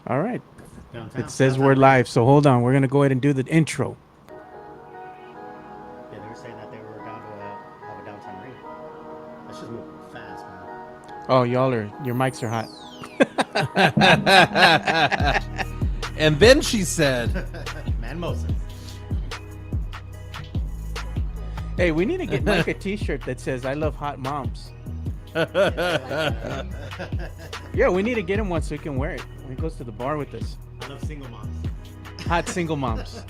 All right. Downtown. It says we're live, so hold on. We're going to go ahead and do the intro. Yeah, they were saying that they were down to have a downtown ring. Let's just move fast, man. Oh, your mics are hot. And then she said, Mimosas. Hey, we need to get Mike a t-shirt that says, I love hot moms. Yeah, we need to get him one so he can wear it when he goes to the bar with us. I love single moms. Hot single moms.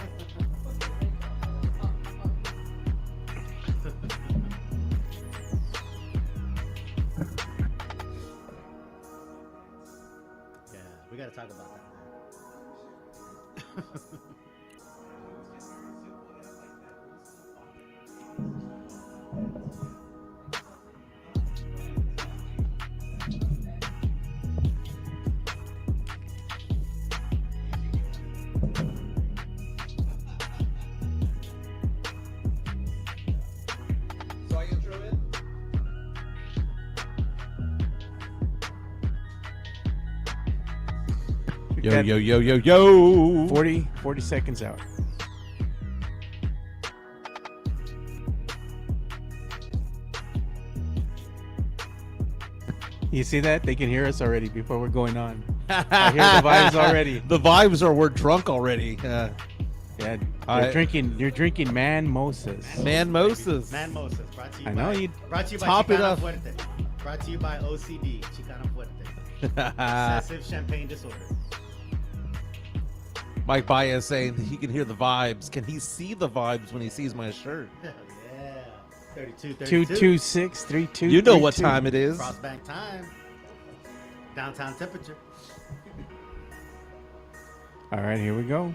Yeah, we got to talk about that, man. so I intro it? Yo, Yo, yo, yo, yo, yo. 40 seconds out. You see that? They can hear us already before we're going on. I hear the vibes already. The vibes are we're drunk already. Yeah, I- you're drinking Mimosas. Mimosas. Mimosas. Brought to you I know by, you Brought to you by top it Chicana up. Fuerte. Brought to you by OCD. Chicana Fuerte. Excessive champagne disorder. Mike Baez saying that he can hear the vibes. Can he see the vibes when he sees my shirt? Yeah. 32. 226 32. You know what time it is. Crossbank time. Downtown temperature. All right, here we go.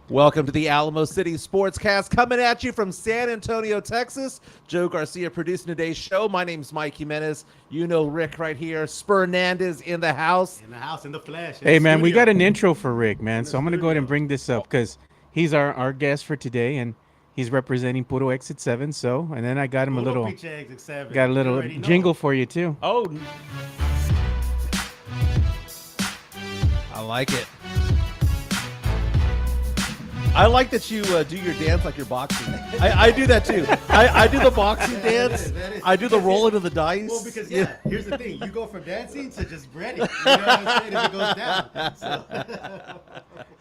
Welcome to the Alamo City Sportscast, coming at you from San Antonio, Texas. Joe Garcia producing today's show. My name's Mike Jimenez. You know Rick right here. Spurnandez in the house. In the house, in the flesh. Hey, man, we got an intro for Rick, man. So I'm going to go ahead and bring this up because he's our guest for today, and he's representing Puro Exit 7. So, and then I got him a little jingle for you, too. Oh, I like it. I like that you do your dance like you're boxing. I do that too. I do the boxing dance. I do the roll into the dice. Well, because here's the thing: you go from dancing to just breading. You know what I'm saying? If it goes down. So.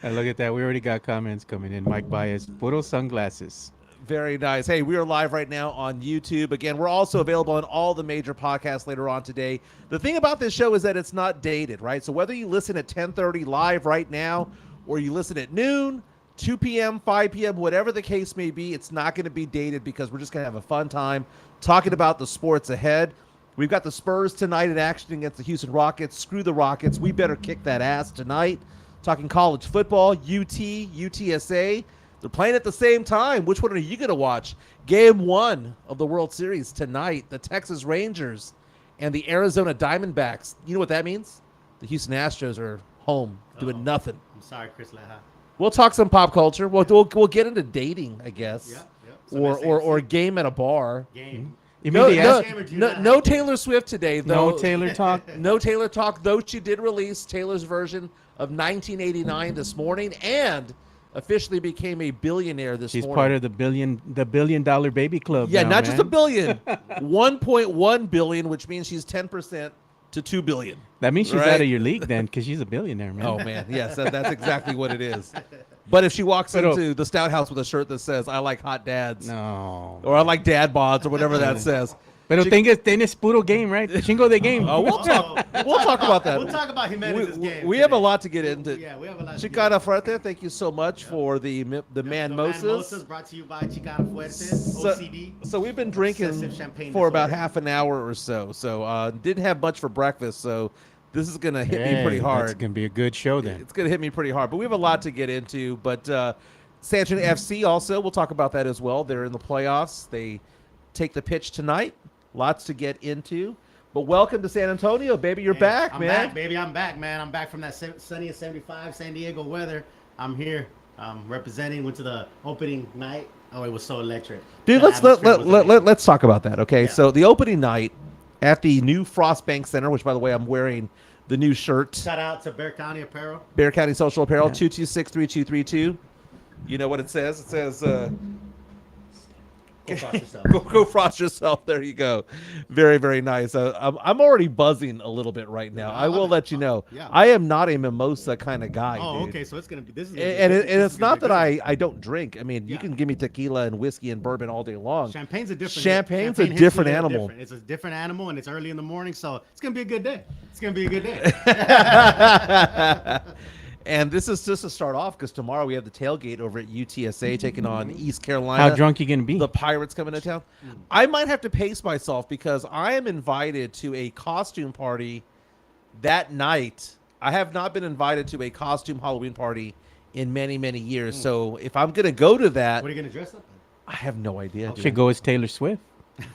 And look at that. We already got comments coming in. Mike Baez, Puro sunglasses. Very nice. Hey, we are live right now on YouTube. Again, we're also available on all the major podcasts later on today. The thing about this show is that it's not dated, right? So whether you listen at 10:30 live right now, or you listen at noon, 2 p.m., 5 p.m., whatever the case may be, it's not going to be dated because we're just going to have a fun time talking about the sports ahead. We've got the Spurs tonight in action against the Houston Rockets. Screw the Rockets. We better kick that ass tonight. Talking college football, UTSA. They're playing at the same time. Which one are you going to watch? Game 1 of the World Series tonight. The Texas Rangers and the Arizona Diamondbacks. You know what that means? The Houston Astros are home doing nothing. I'm sorry, Chris Leha. We'll talk some pop culture. We'll get into dating, I guess. Yeah. Or game at a bar. Game. You mean No Taylor Swift today, though. no Taylor talk? No Taylor talk, though she did release Taylor's version of 1989 this morning and officially became a billionaire this She's morning. part of the billion dollar baby club. Yeah, now, not just man. a billion. 1.1 billion, which means she's 10% to 2 billion. That means she's Right? out of your league then, because she's a billionaire, man. Oh, man. Yes, that's exactly what it is. But if she walks into the Stout House with a shirt that says, I like hot dads, No. or I like dad bods, or whatever that says. Pero tienes puro game, right? Chingo de game. Oh, we'll talk about that. We'll talk about Jimenez's game. We have a lot to get into. Yeah, we have a lot. Chicana Fuerte, thank you so much for the Mimosas Mimosas. brought to you by Chicana Fuerte, OCD. So we've been Excessive drinking champagne for about disorder. half an hour or so. So didn't have much for breakfast. So this is gonna hit me pretty hard. It's gonna be a good show then. It's gonna hit me pretty hard. But we have a lot to get into. But San Antonio FC also, we'll talk about that as well. They're in the playoffs. They take the pitch tonight. Lots to get into. But welcome to San Antonio, baby. You're back, I'm man. back, baby. I'm back, man. I'm back from that sunny and 75 San Diego weather. I'm here. Representing. Went to the opening night. Oh, it was so electric. Dude, The let's atmosphere was amazing. let's talk about that. Okay, Yeah. so the opening night at the new Frostbank Center, which, by the way, I'm wearing the new shirt. Shout out to Bear County Apparel. Bear County Social Apparel, 226-3232. You know what it says? It says... Go frost yourself. go frost yourself. There you go. Very, very nice. I'm already buzzing a little bit right now. I will let you know. Yeah. I am not a mimosa kind of guy. Oh, dude. okay. So it's gonna be this is. And it's not that I. I don't drink. I mean, you can give me tequila and whiskey and bourbon all day long. Champagne's a different. Champagne's a hits different you animal. Different. It's a different animal, and it's early in the morning, so it's gonna be a good day. It's gonna be a good day. And this is just to start off because tomorrow we have the tailgate over at UTSA taking on East Carolina. How drunk you gonna be? The Pirates coming to town. I might have to pace myself because I am invited to a costume party that night. I have not been invited to a costume Halloween party in many, many years. So if I'm gonna go to that, What are you gonna dress up in? I have no idea. Dude. Should go as Taylor Swift.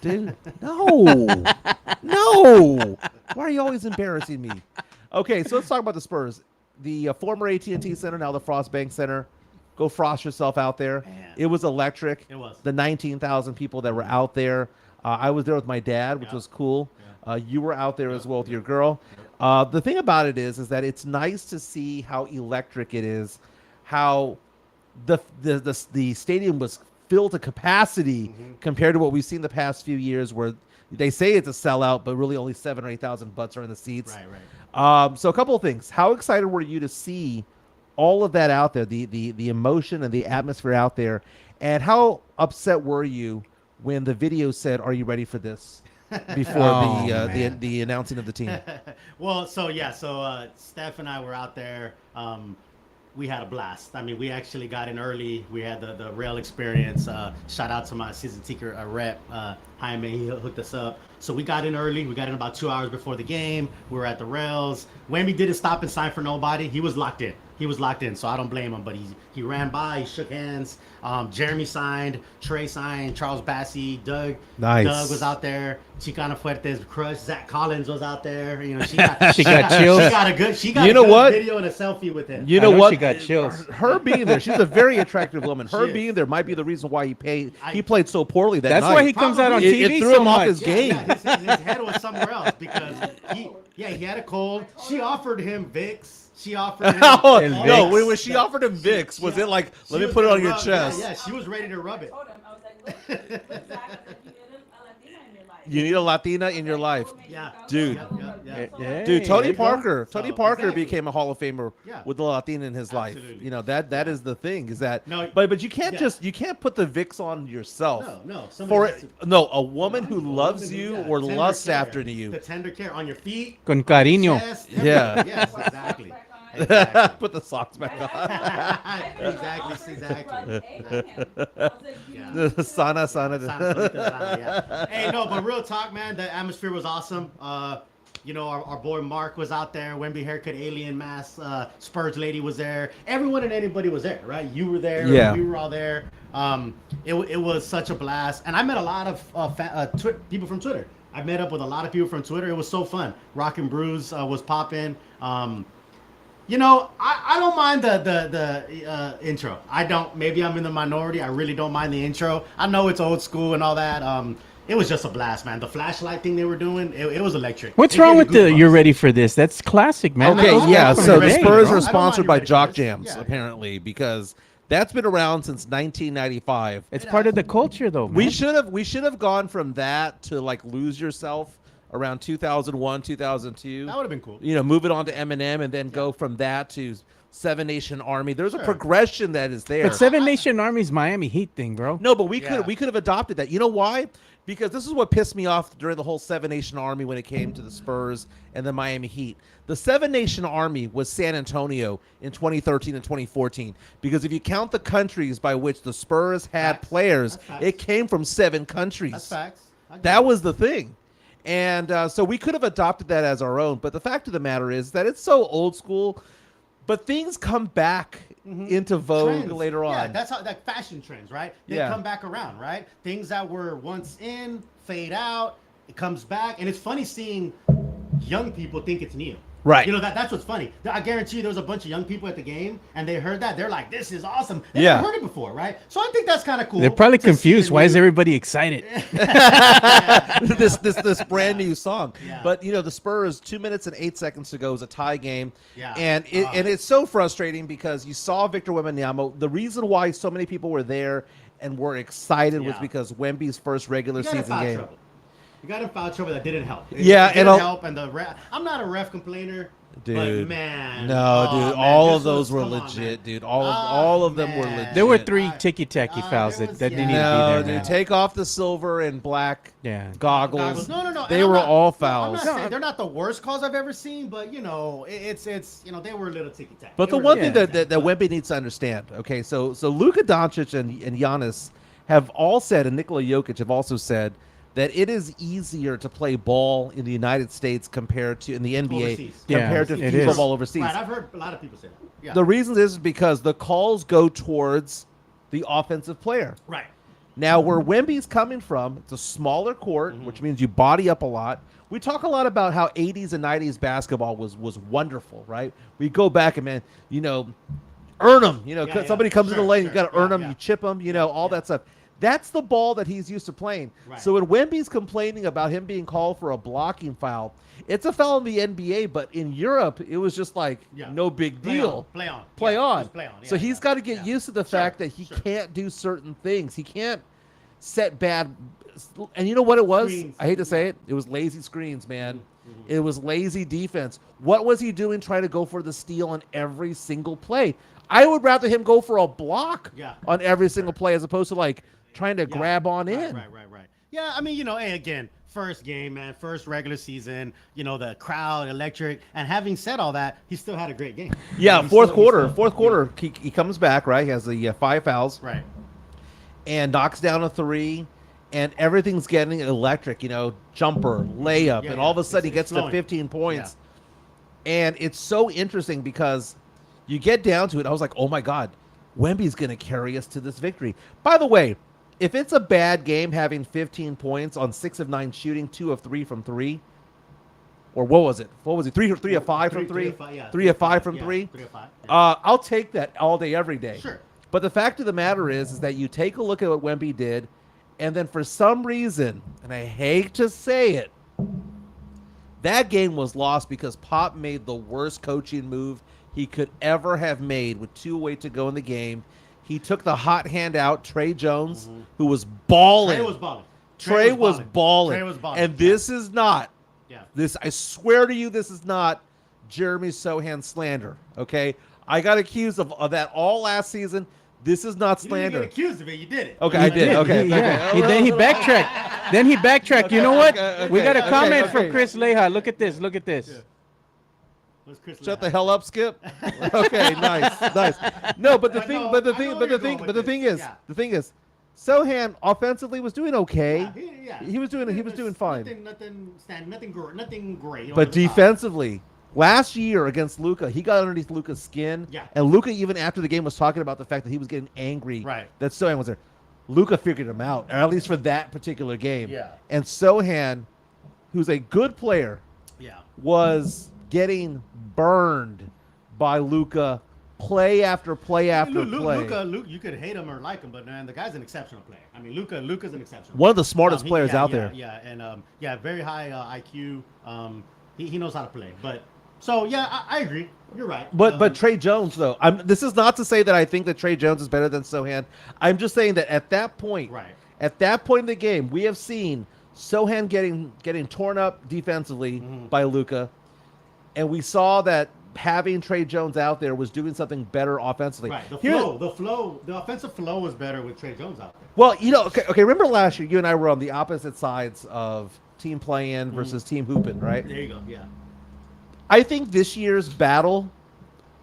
Dude, no. No. Why are you always embarrassing me? Okay, so let's talk about the Spurs. The former AT&T Center, now the Frostbank Center. Go frost yourself out there. Man. It was electric. It was. The 19,000 people that were out there. I was there with my dad, which was cool. You were out there as well with your girl. The thing about it is that it's nice to see how electric it is, how the stadium was filled to capacity compared to what we've seen the past few years where they say it's a sellout, but really only 7,000 or 8,000 butts are in the seats. Right. So a couple of things. How excited were you to see all of that out there, the emotion and the atmosphere out there, and how upset were you when the video said, "Are you ready for this?" before the announcing of the team? Well, so Steph and I were out there. We had a blast. I mean, we actually got in early. We had the rail experience. Shout out to my season ticket rep, Jaime. He hooked us up. So we got in early. We got in about 2 hours before the game. We were at the rails. Wemby didn't stop and sign for nobody. He was locked in. So I don't blame him. But he ran by. He shook hands. Jeremy signed. Trey signed. Charles Bassey. Doug. Nice. Doug was out there. Chicana Fuertes crushed. Zach Collins was out there. You know, she got She got chills. She got a good video and a selfie with him. You know know what? she got chills. Her being there, she's a very attractive woman. Her She is. being there might be the reason why he played so poorly that That's night. why he comes out on It- TV it threw so him off much. his game. His head was somewhere else because he had a cold. She offered him Vicks. She offered him. Oh, And no, Vicks. when she offered him Vicks, was it like, She let me was put it gonna on your rub- chest? Yeah, she was ready to rub it. told him, I was like, look, Zach, I said, You need a Latina in your life. Yeah. Dude. Yeah. Yeah. Dude, Tony there you go. Parker. So, Tony Parker exactly. became a Hall of Famer Yeah. with the Latina in his life. Absolutely. You know, that is the thing, is that No, but you can't yeah. you can't put the Vicks on yourself. No. For has to- a woman who loves you Yeah, or tender lusts care. after you. The tender care on your feet. Con cariño. Chest, Yeah. Yes, exactly. Exactly. Put the socks back on. Exactly. Sana. Yeah. Hey, no, but real talk, man. The atmosphere was awesome. You know, our boy Mark was out there. Wemby haircut, alien mask. Spurs lady was there. Everyone and anybody was there, right? You were there. Yeah. We were all there. It was such a blast, and I met a lot of people from Twitter. I met up with a lot of people from Twitter. It was so fun. Rock and Brews was popping. You know, I don't mind the intro. I don't. Maybe I'm in the minority. I really don't mind the intro. I know it's old school and all that. It was just a blast, man. The flashlight thing they were doing, it was electric. What's It wrong gave with me the goosebumps. "You're ready for this"? That's classic, man. Okay, That's yeah. from So the day, Spurs bro. are sponsored by ready for Jock this. Jams, Yeah. apparently, because that's been around since 1995. It's part of the culture, though. Man. We should have gone from that to like Lose Yourself around 2001, 2002. That would have been cool. You know, move it on to Eminem and then go from that to Seven Nation Army. There's a Sure. progression that is there. But Seven Nation Army's Miami Heat thing, bro. No, but we Yeah. could have adopted that. You know why? Because this is what pissed me off during the whole Seven Nation Army when it came to the Spurs and the Miami Heat. The Seven Nation Army was San Antonio in 2013 and 2014. Because if you count the countries by which the Spurs had Facts. players, That's facts. it came from 7 countries. That's facts. I get That it. was the thing. And so we could have adopted that as our own. But the fact of the matter is that it's so old school. But things come back into vogue Trends. later on. Yeah, that's how that fashion trends, right? They Yeah. come back around, right? Things that were once in fade out. It comes back, and it's funny seeing young people think it's new. Right. You know, that's what's funny. I guarantee you there was a bunch of young people at the game, and they heard that. They're like, this is awesome. They Yeah. never heard it before, right? So I think that's kind of cool. They're probably to see confused. the Why is new- everybody excited? this brand new song. Yeah. But you know, the Spurs 2 minutes and 8 seconds to go is a tie game. Yeah. And it's so frustrating because you saw Victor Wembanyama. The reason why so many people were there and were excited was Yeah. because Wemby's first regular You got in season foul game. trouble. You got in foul trouble that didn't help. Yeah, it didn't and help. And the ref, I'm not a ref complainer, Dude. but man, No, oh, dude, man, all this of those was- were come on, legit, man. dude. Oh, All of them were man. legit. There were 3 ticky-tacky there fouls was- that didn't yeah. need to No, be there, dude, man. take off the silver and black Yeah. goggles. No. They and I'm were not- all no, fouls. I'm not saying they're not the worst calls I've ever seen, but you know, it's you know, they were a little ticky tack. But the one thing that Wemby needs to understand, okay, so Luka Doncic and Giannis have all said, and Nikola Jokic have also said, that it is easier to play ball in the United States compared to in the NBA Overseas. compared Yeah, to it FIFA is. ball overseas. Right, I've heard a lot of people say that. Yeah. The reason is because the calls go towards the offensive player. Right. Now, where Wemby's coming from, it's a smaller court, which means you body up a lot. We talk a lot about how 80s and 90s basketball was wonderful, right? We go back and, man, you know, earn them. You know, Yeah, somebody comes in the sure, lane, sure. you got to earn Yeah, them, yeah. you chip them, you know, all that stuff. That's the ball that he's used to playing. Right. So when Wemby's complaining about him being called for a blocking foul, it's a foul in the NBA, but in Europe, it was just like Yeah. no big Play deal. on, play on. Play Yeah, on. just play on. So Yeah, he's yeah, got to get yeah. used to the Sure, fact that he sure. can't do certain things. He can't set bad. And you know what it was? Screens. I hate to say it. It was lazy screens, man. It was lazy defense. What was he doing trying to go for the steal on every single play? I would rather him go for a block Yeah. on every single play as opposed to like trying to Yeah. grab on Right, in. Right. Yeah, I mean, you know, hey, again, first game, man, first regular season, you know, the crowd, electric. And having said all that, he still had a great game. Yeah, He fourth still- quarter. Fourth quarter, he comes back, right? He has the 5 fouls. Right. And knocks down a 3, and everything's getting electric, you know, jumper, layup, Yeah, and all of a yeah. sudden he It's gets to flowing. 15 points. And it's so interesting because you get down to it, I was like, oh my God, Wemby's going to carry us to this victory. By the way, if it's a bad game having 15 points on 6 of 9 shooting, 2 of 3 from 3, or what was it? What was it? 3 of 5 from 3? 3 of 5 from 3? 3 of 5. Yeah. I'll take that all day, every day. Sure. But the fact of the matter is that you take a look at what Wemby did, and then for some reason, and I hate to say it, that game was lost because Pop made the worst coaching move he could ever have made with 2 away to go in the game. He took the hot hand out, Trey Jones, who was balling. Trey was balling. Trey was balling. Trey was balling. And this is not, Yeah. this, I swear to you, this is not Jeremy Sohan slander, okay? I got accused of that all last season. This is not You didn't slander. get accused of it. You did it. Okay, I did. Okay, Yeah. okay. Then he backtracked. Then he backtracked. You know what? We got a okay, comment okay. from Chris Leha. Look at this. Look at this. What's Chris Shut Leha? the hell up, Skip. Okay, nice. No, but the I thing, know- but the I thing, know but where the you're thing, going but the with thing this. is, Yeah. the thing is, Sohan offensively was doing okay. Yeah, He was doing fine. Nothing great. But over the top. defensively, last year against Luka, he got underneath Luka's skin. Yeah. And Luka, even after the game, was talking about the fact that he was getting angry. Right. That Sohan was there. Luka figured him out, or at least for that particular game. Yeah. And Sohan, who's a good player, Yeah. was getting burned by Luka play after play after play. Luka, you could hate him or like him, but man, the guy's an exceptional player. I mean, Luka's an exceptional. One of the smartest He- players yeah, out yeah, there. Yeah, and very high IQ. He knows how to play. But so yeah, I agree. You're right. But Trey Jones though, this is not to say that I think that Trey Jones is better than Sohan. I'm just saying that at that point, Right. at that point in the game, we have seen Sohan getting torn up defensively by Luka, and we saw that having Trey Jones out there was doing something better offensively. Right. Here- The offensive flow was better with Trey Jones out there. Well, you know, okay. Remember last year, you and I were on the opposite sides of team play-in versus team hooping, right? There you go. Yeah. I think this year's battle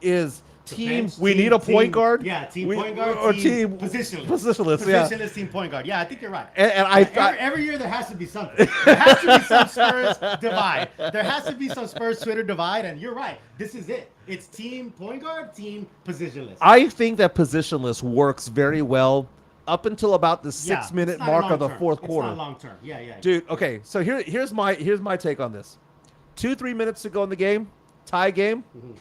is team. We need a point guard. Yeah, team We- point guard or team team positionless. Positionless, yeah. Positionless team point guard. Yeah, I think you're right. And I thought, Every year there has to be something. There has to be some Spurs divide. There has to be some Spurs Twitter divide, and you're right. This is it. It's team point guard, team positionless. I think that positionless works very well up until about the Yeah, 6-minute it's not mark of the long-term. fourth It's quarter. not long term. Yeah. Dude, okay, so here's my take on this. 2-3 minutes to go in the game. tie game. Mhm.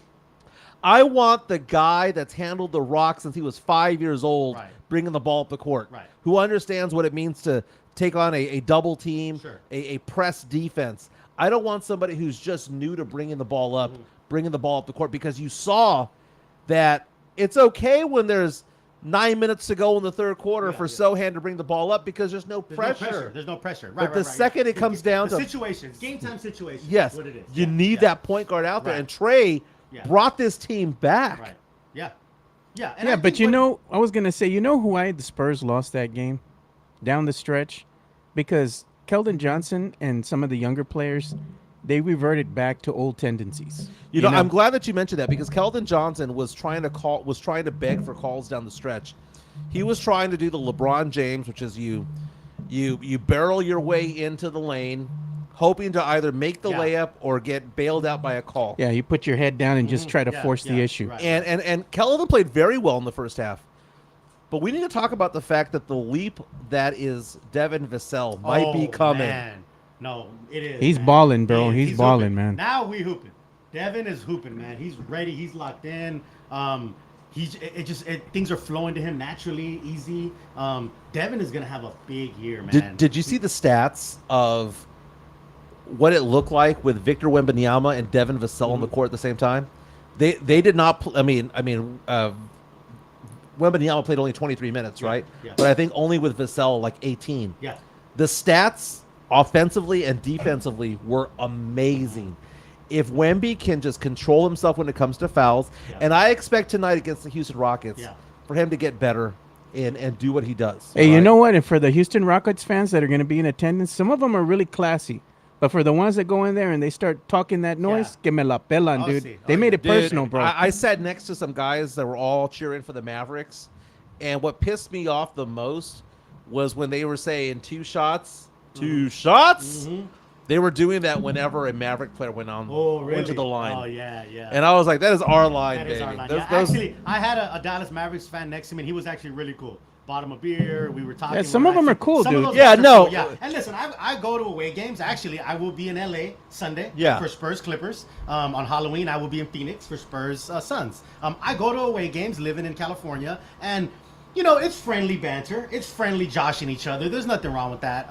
I want the guy that's handled the rock since he was 5 years old, Right. bringing the ball up the court, Right. who understands what it means to take on a double team, Sure. a press defense. I don't want somebody who's just new to bringing the ball up, bringing the ball up the court, because you saw that it's okay when there's 9 minutes to go in the third quarter for Sohan to bring the ball up because there's no pressure. There's no pressure. Right, But the second it comes down the to situations, game time situations. yes, That's what it is. you need that point guard out there, Right. and Trey Yeah. brought this team back. Right. Yeah. Yeah. And Yeah, I but think you what- know, I was gonna say, you know why the Spurs lost that game down the stretch? Because Keldon Johnson and some of the younger players, they reverted back to old tendencies. You know, I'm glad that you mentioned that because Keldon Johnson was trying to beg for calls down the stretch. He was trying to do the LeBron James, which is you barrel your way into the lane, hoping to either make the layup or get bailed out by a call. Yeah, you put your head down and just try to force the issue. Right. And Keldon played very well in the first half. But we need to talk about the fact that the leap that is Devin Vassell might be coming. Man. No, it is. He's man. balling, bro. He is. He's balling, hooping. man. Now we hooping. Devin is hooping, man. He's ready. He's locked in. Things are flowing to him naturally, easy. Devin is gonna have a big year, man. Did you see the stats of what it looked like with Victor Wembanyama and Devin Vassell on the court at the same time? They did not. Wembanyama played only 23 minutes, right? Yeah. But I think only with Vassell like 18. Yeah. The stats offensively and defensively were amazing. If Wemby can just control himself when it comes to fouls, and I expect tonight against the Houston Rockets for him to get better and do what he does. Hey, you right? know what? And for the Houston Rockets fans that are going to be in attendance, some of them are really classy. But for the ones that go in there and they start talking that noise, give me la pelan, Oh, dude. see. They Oh, made yeah. it personal, bro. I sat next to some guys that were all cheering for the Mavericks, and what pissed me off the most was when they were saying two shots. Mm-hmm. They were doing that whenever a Maverick player went on really? into the line. Oh yeah, yeah. And I was like, that is our line, That baby. is our line. Those- Yeah, those- actually, I had a Dallas Mavericks fan next to me, and he was actually really cool. Bought him a beer. We were talking. Yeah, some of them are cool, some of dude. those Yeah, guys are no. cool, yeah. And listen, I go to away games. Actually, I will be in LA Sunday for Spurs Clippers. On Halloween, I will be in Phoenix for Spurs Suns. I go to away games, living in California, and you know it's friendly banter. It's friendly joshing each other. There's nothing wrong with that.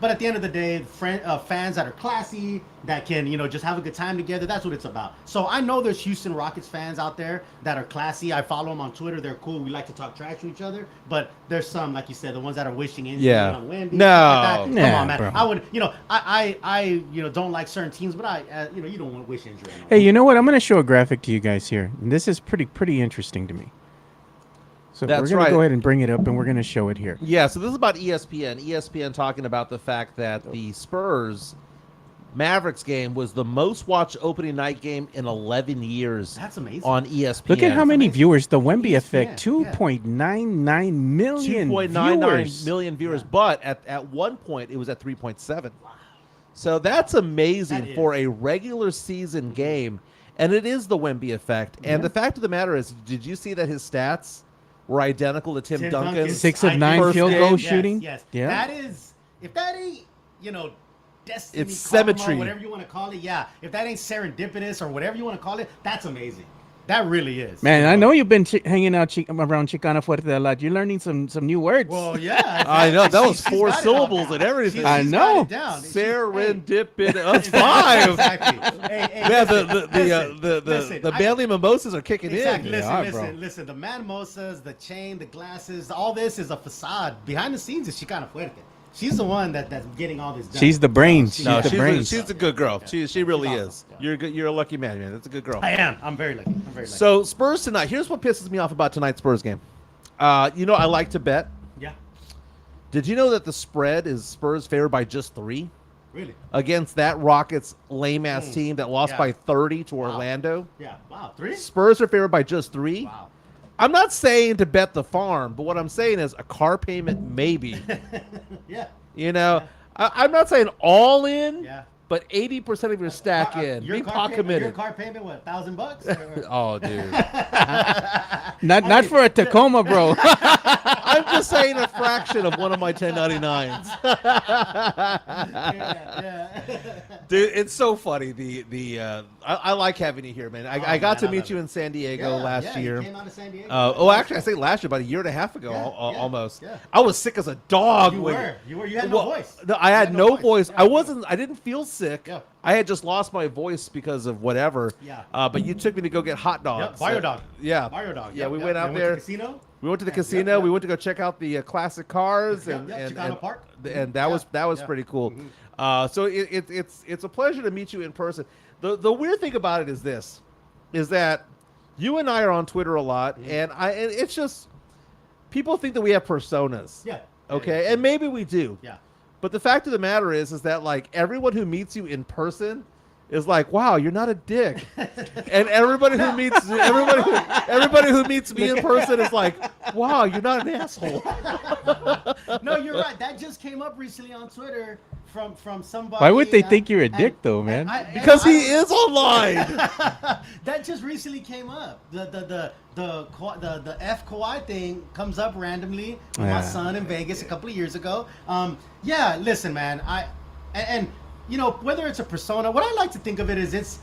But at the end of the day, fans that are classy, that can, just have a good time together, that's what it's about. So I know there's Houston Rockets fans out there that are classy. I follow them on Twitter. They're cool. We like to talk trash to each other. But there's some, like you said, the ones that are wishing injury on Wemby. No. Like that. Nah, Come on, man. bro. I would, I don't like certain teams, but you don't want to wish injury. on them. Hey, you know what? I'm going to show a graphic to you guys here. And this is pretty interesting to me. So That's we're going right. to go ahead and bring it up, and we're going to show it here. Yeah, so this is about ESPN. ESPN talking about the fact that the Spurs Mavericks game was the most watched opening night game in 11 years. That's amazing. On ESPN. Look at how many amazing. viewers. The Wemby ESPN, effect, yeah. 2.99 million 2.99 viewers. million viewers, but at one point it was at 3.7. So that's amazing That for is. a regular season game, and it is the Wemby effect. And the fact of the matter is, did you see that his stats were identical to Tim Duncan's? 6 of 9 first field game? goal Yes, shooting. Yes. Yeah. That is, if that ain't, destiny, It's karma, symmetry. whatever you want to call it. Yeah. If that ain't serendipitous or whatever you want to call it, that's amazing. That really is. Man, I know you've been hanging out around Chicana Fuerte a lot. You're learning some new words. Well, yeah. I know, that was She's 4 got it all syllables down. and everything. I She's know. got it down. Serendipitous. That's Hey, 5. exactly. Hey, Yeah, listen, listen, the I- Bailey mimosas are kicking Exactly. in. Listen, listen. The mimosas, the chain, the glasses, all this is a facade. Behind the scenes is Chicana Fuerte. She's the one that's getting all this done. She's the brains. She's No, the brains. she's a good girl. She really She's awesome. is. You're good. You're a lucky man, man. That's a good girl. I am. I'm very lucky. I'm very lucky. So Spurs tonight. Here's what pisses me off about tonight's Spurs game. I like to bet. yeah, Did you know that the spread is Spurs favored by just 3 really. against that Rockets lame ass team that lost Yeah. by 30 to Orlando? Yeah. Wow. 3. Spurs are favored by just 3. Wow. I'm not saying to bet the farm, but what I'm saying is a car payment maybe. Yeah. I'm not saying all in. Yeah. but 80% of your stack in. Be pot committed. Your car payment, what, $1,000? Oh, dude. Not for a Tacoma, bro. I'm just saying a fraction of one of my 1099s. Dude, it's so funny. I like having you here, man. I got to meet you in San Diego last year. You came out to San Diego. Actually, I say last year, about a year and a half ago, almost. Yeah. I was sick as a dog. You had no voice. No, I had no voice. Yeah. I didn't feel sick. Yeah. I had just lost my voice because of whatever. Yeah. But you took me to go get hot dogs. Barrio Dog. Yeah. Barrio Dog. Yeah, we went out there. To the casino. We went to the casino. We went to go check out the classic cars and Chicano Park. And that was pretty cool. Mm-hmm. So it's a pleasure to meet you in person. The weird thing about it is that you and I are on Twitter a lot, and it's just people think that we have personas. Yeah. Okay, and maybe we do. Yeah. But the fact of the matter is that like everyone who meets you in person is like, wow, you're not a dick. And everybody who meets me in person is like, wow, you're not an asshole. No, you're right. That just came up recently on Twitter from somebody. Why would they think you're a dick, though, man? Because he is online. That just recently came up. The F Kawhi thing comes up randomly with my son in Vegas a couple of years ago. Yeah, listen, man. And you know, whether it's a persona, what I like to think of it is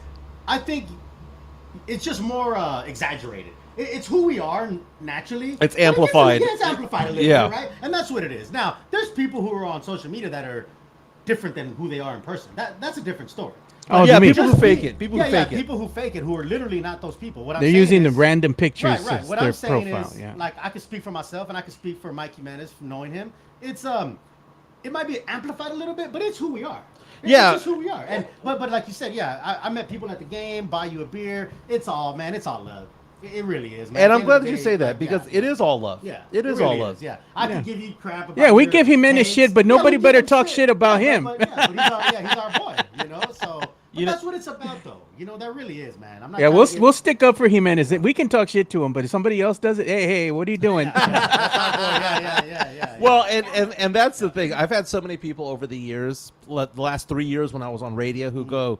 I think it's just more exaggerated. It's who we are naturally. It's amplified. It's amplified a little bit, right? And that's what it is. Now, there's people who are on social media that are different than who they are in person. That's a different story. Oh, yeah, you people mean who fake it. People who fake it, who are literally not those people. What I'm they're saying using is, the random pictures right. as What their I'm saying profile. is, like, I can speak for myself and I can speak for Mike Jimenez from knowing him. It's it might be amplified a little bit, but it's who we are. It's just who we are. And but like you said, I met people at the game, buy you a beer. It's all love. It really is, man. And I'm glad that you say that because it is all love. Yeah, it is really all love. Yeah, I can give you crap about. Yeah, we your give him any takes. shit, but Yeah, nobody we better give him talk shit about him. But he's our boy, you know. So that's what it's about, though. You know, that really is, man. I'm not. Yeah, we'll stick up for Jimenez. We can talk shit to him, but if somebody else does it, hey, what are you doing? Yeah. Well, and that's the thing. I've had so many people over the years, the last 3 years when I was on radio, who go,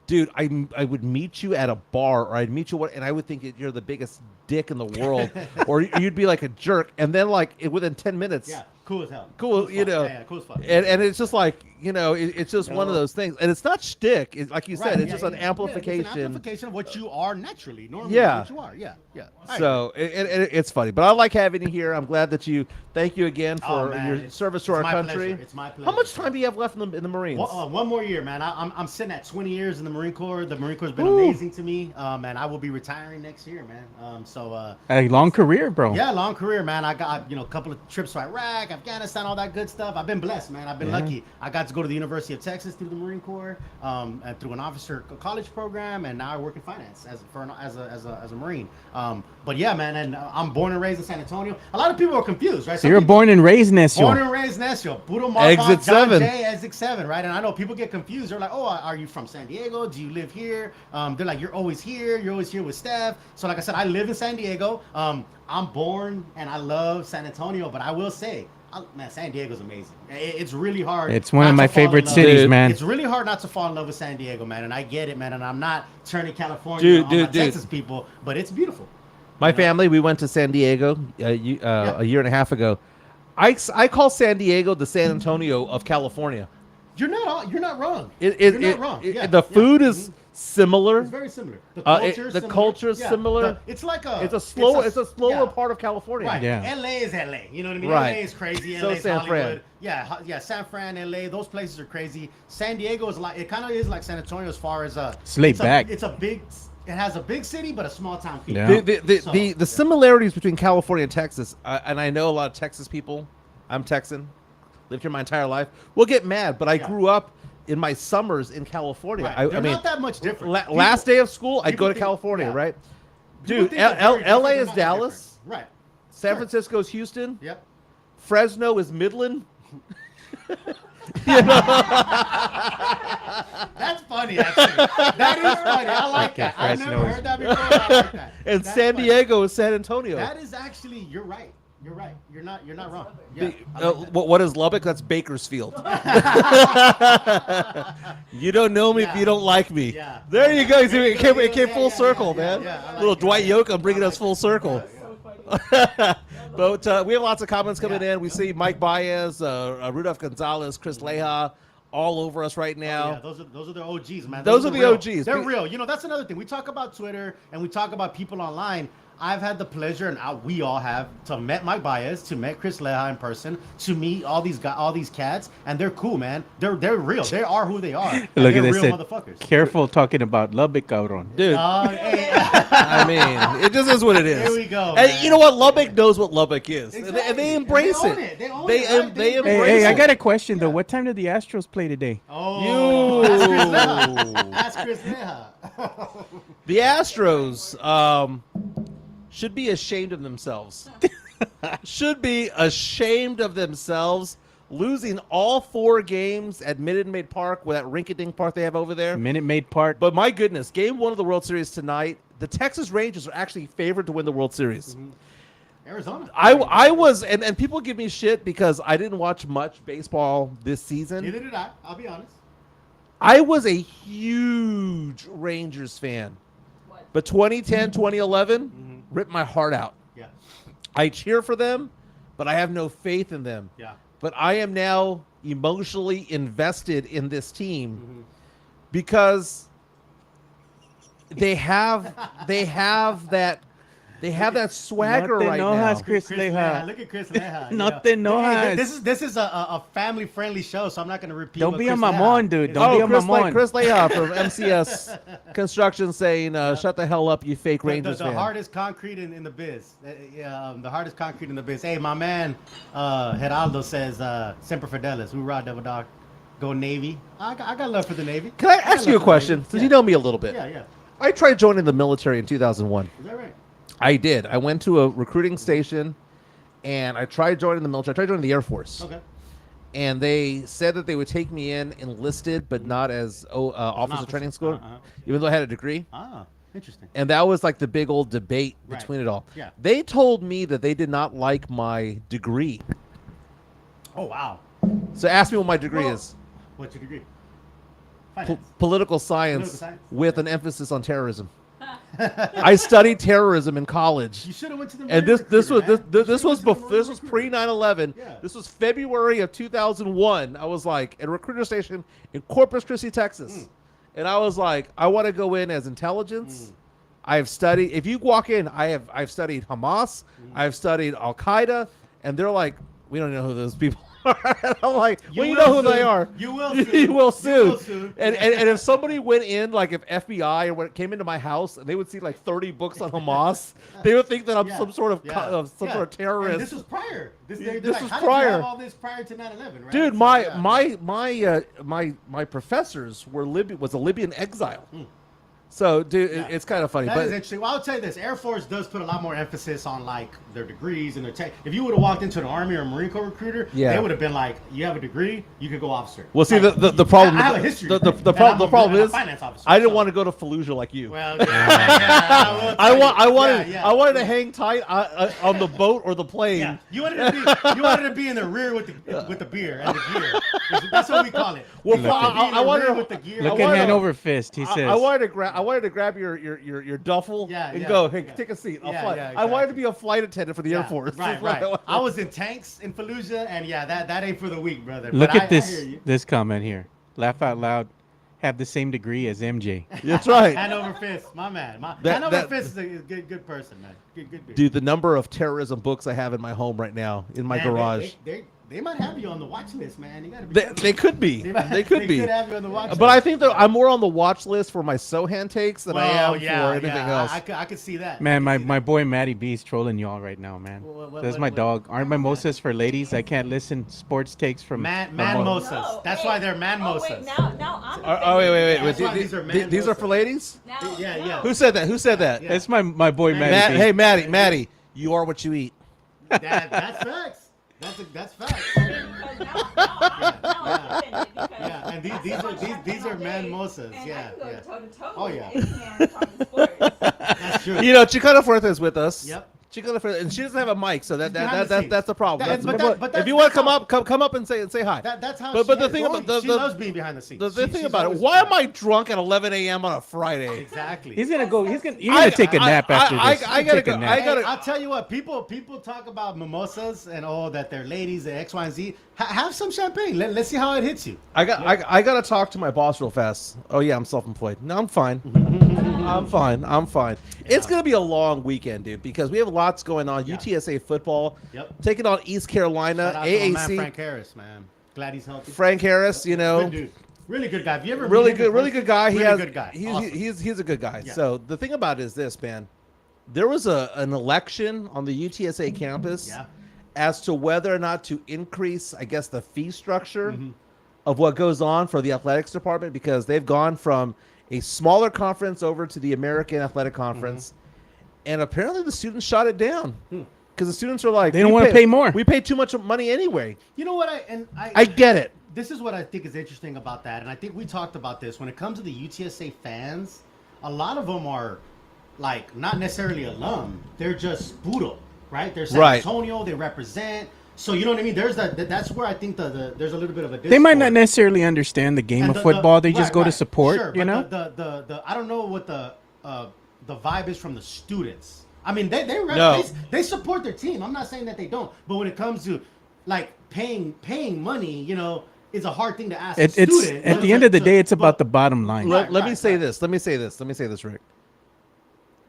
dude, I would meet you at a bar, or I'd meet you, and I would think that you're the biggest dick in the world, or you'd be like a jerk, and then like within 10 minutes, cool as hell, cool as fuck. And it's just like, it's just one of those things, and it's not shtick. It's like you said, it's just an amplification. It's an amplification of what you are naturally, normally. What you are, yeah. So it's funny, but I like having you here. I'm glad that you. Thank you again for your service to our country. It's my pleasure. How much time do you have left in the Marines? One more year, man. I'm sitting at 20 years in the Marine Corps. The Marine Corps has been amazing to me, and I will be retiring next year, man. A long career, bro. Yeah, long career, man. I got a couple of trips to Iraq, Afghanistan, all that good stuff. I've been blessed, man. I've been lucky. I got to go to the University of Texas through the Marine Corps, and through an officer college program, and now I work in finance as a Marine. But yeah, man, and I'm born and raised in San Antonio. A lot of people are confused, right? So you're born and raised Necio. Born and raised Necio. Puro Mark, Exit John 7. J, Exit 7, right? And I know people get confused. They're like, oh, are you from San Diego? Do you live here? They're like, you're always here. You're always here with Steph. So like I said, I live in San Diego. I'm born and I love San Antonio, but I will say, man, San Diego's amazing. It's really hard. It's one of my favorite cities, man. It's really hard not to fall in love with San Diego, man. And I get it, man. And I'm not turning California on my Texas people, but it's beautiful. My family, we went to San Diego a year and a half ago. I call San Diego the San Antonio of California. You're not wrong. You're not wrong. The food is similar. It's very similar. The culture is similar. It's like it's a slower part of California. Right. Yeah. LA is LA. You know what I mean? Right. LA is crazy. So LA is San Hollywood. Fran. Yeah, San Fran, LA, those places are crazy. San Diego is like, it kind of is like San Antonio as far as it's laid back. It has a big city but a small town feel. Yeah. The similarities between California and Texas, and I know a lot of Texas people. I'm Texan, lived here my entire life. Will get mad, but I grew up in my summers in California. Right. They're I mean, not that much different. Last day of school, I'd go to think- California, yeah. right? People Dude, think they're very different, LA they're is not that Dallas. different. Right. San Francisco is Houston. Yep. Fresno is Midland. That's funny, actually. That is funny. I like that. I've never heard that before. I like that. And That's San funny. Diego is San Antonio. That is actually, you're right. You're right. You're not wrong. The- Yeah. I like that. what is Lubbock? That's Bakersfield. You don't know me if you don't like me. Yeah. There you go. See, it came Yeah, full yeah, circle, yeah, man. yeah, I like Little it. Dwight Yoakam bringing I us like full it. circle. But we have lots of comments coming in. We see Mike Baez, Rudolph Gonzalez, Chris Leja, all over us right now. Yeah, those are the OGs, man. Those are the real. OGs. They're real. You know, that's another thing. We talk about Twitter and we talk about people online. I've had the pleasure, and we all have, to met Mike Baez, to met Chris Leja in person, to meet all these guys, all these cats, and they're cool, man. They're real. They are who they are. And Look they're at this. real motherfuckers. Careful talking about Lubbock, cabrón. Dude, Hey, I mean, it just is what it is. Here we go, And man. you know what? Lubbock knows what Lubbock is. And Exactly. they embrace And it. They own They it, right? they They embrace Hey, it. I got a question though. What time did the Astros play today? Oh, You. that's Chris Leja. The Astros should be ashamed of themselves. Should be ashamed of themselves, losing all 4 games at Minute Maid Park, with that rink-a-dink park they have over there. Minute Maid Park. But my goodness, game 1 of the World Series tonight, the Texas Rangers are actually favored to win the World Series. Arizona. I was, and people give me shit because I didn't watch much baseball this season. Neither did I. I'll be honest. I was a huge Rangers fan. What? But 2010, 2011 ripped my heart out. Yeah. I cheer for them, but I have no faith in them. Yeah. But I am now emotionally invested in this team because they have that swagger Nothing right no now. has Chris Leja. Look at Chris Leja. you Nothing know. no Hey, has. This is a family friendly show, so I'm not going to repeat. Don't what be a Chris mamon, Leja dude. is. Don't be a Chris, mamon. Chris Leja from MCS Construction saying, "Shut the hell up, you fake Rangers the fan." hardest concrete in the biz. The hardest concrete in the biz. Hey, my man Geraldo says, "Semper Fidelis." We ride Devil Dog. Go Navy. I got love for the Navy. Can I got ask you a love for the question? Navy. Since Yeah. you know me a little bit, Yeah, yeah. I tried joining the military in 2001. Is that right? I did. I went to a recruiting station, and I tried joining the military. I tried joining the Air Force. Okay. And they said that they would take me in enlisted, but not as officer officer. training school, Uh-huh. even though I had a degree. Ah, interesting. And that was like the big old debate Right. between it all. Yeah. They told me that they did not like my degree. Oh wow. So ask me what my degree Well, is. What's your degree? Political science, Political science. with an emphasis on terrorism. I studied terrorism in college. You should have went to the. And Marine this was recruiter, man. this You was should've went to the this was Marine pre recruiter. 9/11. Yeah. This was February of 2001. I was like at a recruiter station in Corpus Christi, Texas, and I was like, I want to go in as intelligence. I've studied. If you walk in, I've studied Hamas. I've studied Al Qaeda, and they're like, we don't know who those people are. And I'm like, well, you will know who they soon. are. You will You soon. will You soon. will soon. And if somebody went in, like if FBI or when it came into my house, and they would see like 30 books on Hamas, they would think that I'm Yeah. some sort of Yeah. some Yeah. sort of terrorist. And this was prior. This This was how prior. Did you have all this prior to 9/11, right? Dude, So, yeah. my professors was a Libyan exile. So, dude, Yeah. it's kind of funny. That But is interesting. Well, I'll tell you this: Air Force does put a lot more emphasis on like their degrees and their tech. If you would have walked into an Army or Marine Corps recruiter, Yeah. they would have been like, "You have a degree, you could go officer." well, see, Like, the problem I have a history. the and I'm problem a is finance officer, I didn't so- want to go to Fallujah like you. Well, yeah, I I wanted to hang tight on the boat or the plane. Yeah, you wanted to be in the rear with the beer and the gear. That's what we call it. Well, You wanted to be in I the wanted rear to- with the gear. Look I at wanted- hand over fist. He says. I wanted to grab your duffel Yeah, and yeah, go, hey, yeah. take a seat. I'll Yeah, fly. yeah, I wanted to exactly. be a flight attendant for the Air Yeah, Force. Right, That's what right. I was in tanks in Fallujah, and yeah, that ain't for the weak, brother. Look But at I this hear you. this comment here. Laugh out loud. Have the same degree as MJ. That's right. Hand over fist, my man. That- Hand over that- fist is a good person, man. Good dude. Dude, the number of terrorism books I have in my home right now, in my Man, garage. They might have you on the watch list, man. You gotta be. They careful. could be. They could be. They could have you on the watch list. But I think that I'm more on the watch list for my Sohan takes than I am for anything else. I could see that. Man, I could see my boy Matty B's trolling y'all right now, man. That's my dog. Aren't mimosas for ladies? I can't listen sports takes from Man mimo- mosas. That's why they're man Oh, wait, mosas. now I'm. Oh, wait. That's why these are man These are for mimosas. ladies? Now, Yeah, now. yeah. Who said that? Who said that? Yeah. That's my boy Matty Matt- B. Hey, Maddie, you are what you eat. That's facts. That's facts. Because now I'm offended because Yeah, and that's these so are much these back are in my man day, mosas. and Yeah, I can yeah. go toe to toe Oh, with yeah. any man talking sports. That's true. You know, Chicano Fuerte is with us. Yep. She got and she doesn't have a mic, so behind the scenes. that's the problem. But if you want to come up and say hi. That's how. But the thing about she loves being behind the scenes. The thing about it, why am I drunk at 11 a.m. on a Friday? Exactly. You're gonna take a nap after this. I gotta go. I'll tell you what. People talk about mimosas and that they're ladies and X, Y, and Z. Have some champagne. Let's see how it hits you. I gotta talk to my boss real fast. Oh yeah, I'm self-employed. No, I'm fine. I'm fine. It's gonna be a long weekend, dude, because we have lots going on. Yeah. UTSA football, taking on East Carolina. Shout out to my man Frank Harris, man. Glad he's healthy. Frank Harris, you know, good dude. Really good guy. Have you ever really good guy. Good guy. He's a good guy. Yeah. So the thing about it is this, man. There was an election on the UTSA campus as to whether or not to increase, I guess, the fee structure of what goes on for the athletics department, because they've gone from a smaller conference over to the American Athletic Conference, and apparently the students shot it down because the students are like, they don't want to pay more. We pay too much money anyway. You know what? I get it. This is what I think is interesting about that, and I think we talked about this when it comes to the UTSA fans. A lot of them are like not necessarily alum; they're just Budo, right? They're San Antonio. They represent. So you know what I mean? There's that's where I think there's a little bit of a discord. They might not necessarily understand the game of football. They just go to support. Sure, you know. The I don't know what the vibe is from the students. I mean, they support their team. I'm not saying that they don't, but when it comes to like paying money, you know, is a hard thing to ask a student. At the end of the day, it's about the bottom line. Let me say this, Rick.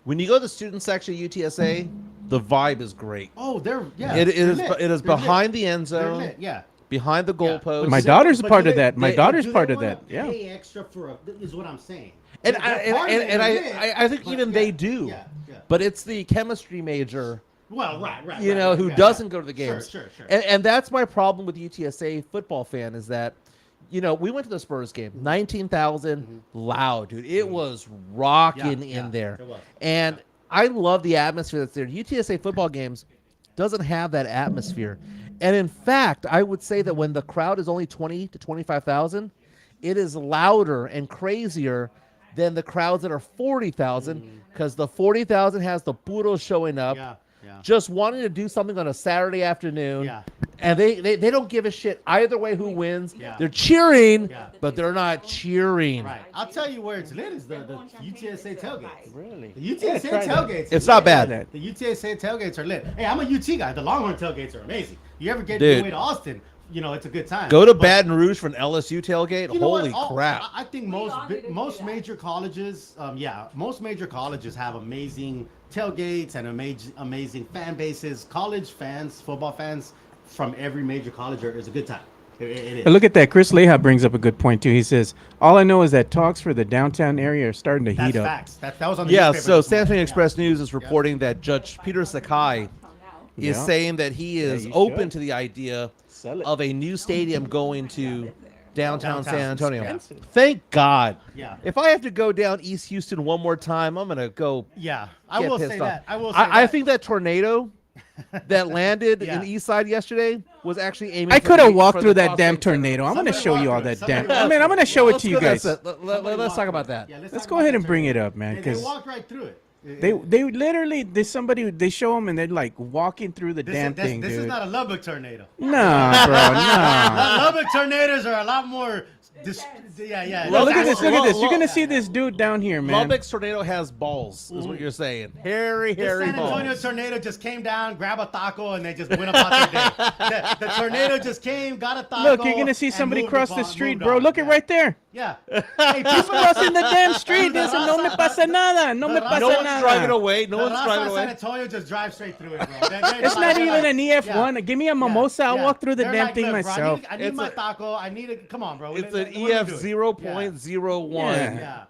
When you go to the student section at UTSA, the vibe is great. Oh, it is behind the end zone. Behind the goalpost. My daughter's part of that. My daughter's part of that. Yeah. Pay extra for is what I'm saying. And I think even they do. Yeah. But it's the chemistry major. Well, right. You know, who doesn't go to the games. Sure. And that's my problem with UTSA football fan is that, you know, we went to the Spurs game, 19,000 loud, dude. It was rocking in there. It was. And I love the atmosphere that's there. UTSA football games doesn't have that atmosphere. And in fact, I would say that when the crowd is only 20 to 25,000, it is louder and crazier than the crowds that are 40,000, because the 40,000 has the poodles showing up, just wanting to do something on a Saturday afternoon. And they don't give a shit either way who wins. They're cheering, but they're not cheering. Right. I'll tell you where it's lit is the UTSA tailgates. Really? The UTSA tailgates. It's not bad. The UTSA tailgates are lit. Hey, I'm a UT guy. The Longhorn tailgates are amazing. You ever get your way to Austin, you know, it's a good time. Go to Baton Rouge for an LSU tailgate. You know Holy crap. I think most major colleges, most major colleges have amazing tailgates and amazing fan bases. College fans, football fans from every major college is a good time. It is. But look at that. Chris Leha brings up a good point too. He says, all I know is that talks for the downtown area are starting to heat up. That's facts. That was on the newspaper so this San Antonio morning. Express News is reporting that Judge Peter Sakai is saying that he is open to the idea of a new stadium going to downtown San Antonio. Thank God. Yeah. If I have to go down East Houston one more time, I'm gonna go. Yeah, I will say that. I think that tornado that landed in East Side yesterday was actually aiming. I could have walked through that damn tornado. I'm going to show you all that damn. I'm going to show it to you guys. Let's talk about that. Let's go ahead and bring it up, man. They walked right through it. They literally they show them and they're like walking through the damn thing, This dude. is not a Lubbock tornado. Nah, bro, nah. Lubbock tornadoes are a lot more. Well, look at this. You're gonna see this dude down here, man. Lubbock's tornado has balls, is what you're saying. Hairy San balls. Antonio tornado just came down, grabbed a taco, and they just went about their day. The tornado just came, got a taco. Look, you're gonna see somebody cross the street, bro. Look at right there. Yeah. Hey, people crossing the damn street. There's no me pasa nada. No me pasa No one's nada. driving away. No The one's Raza driving of away. San Antonio just drive straight through it, bro. It's not even an EF1. Give me a mimosa. I'll walk through the They're damn like, thing "Look, bro, myself. I need my taco. I need it. Come on, bro. It's What an are we EF doing? 0.01. Yeah.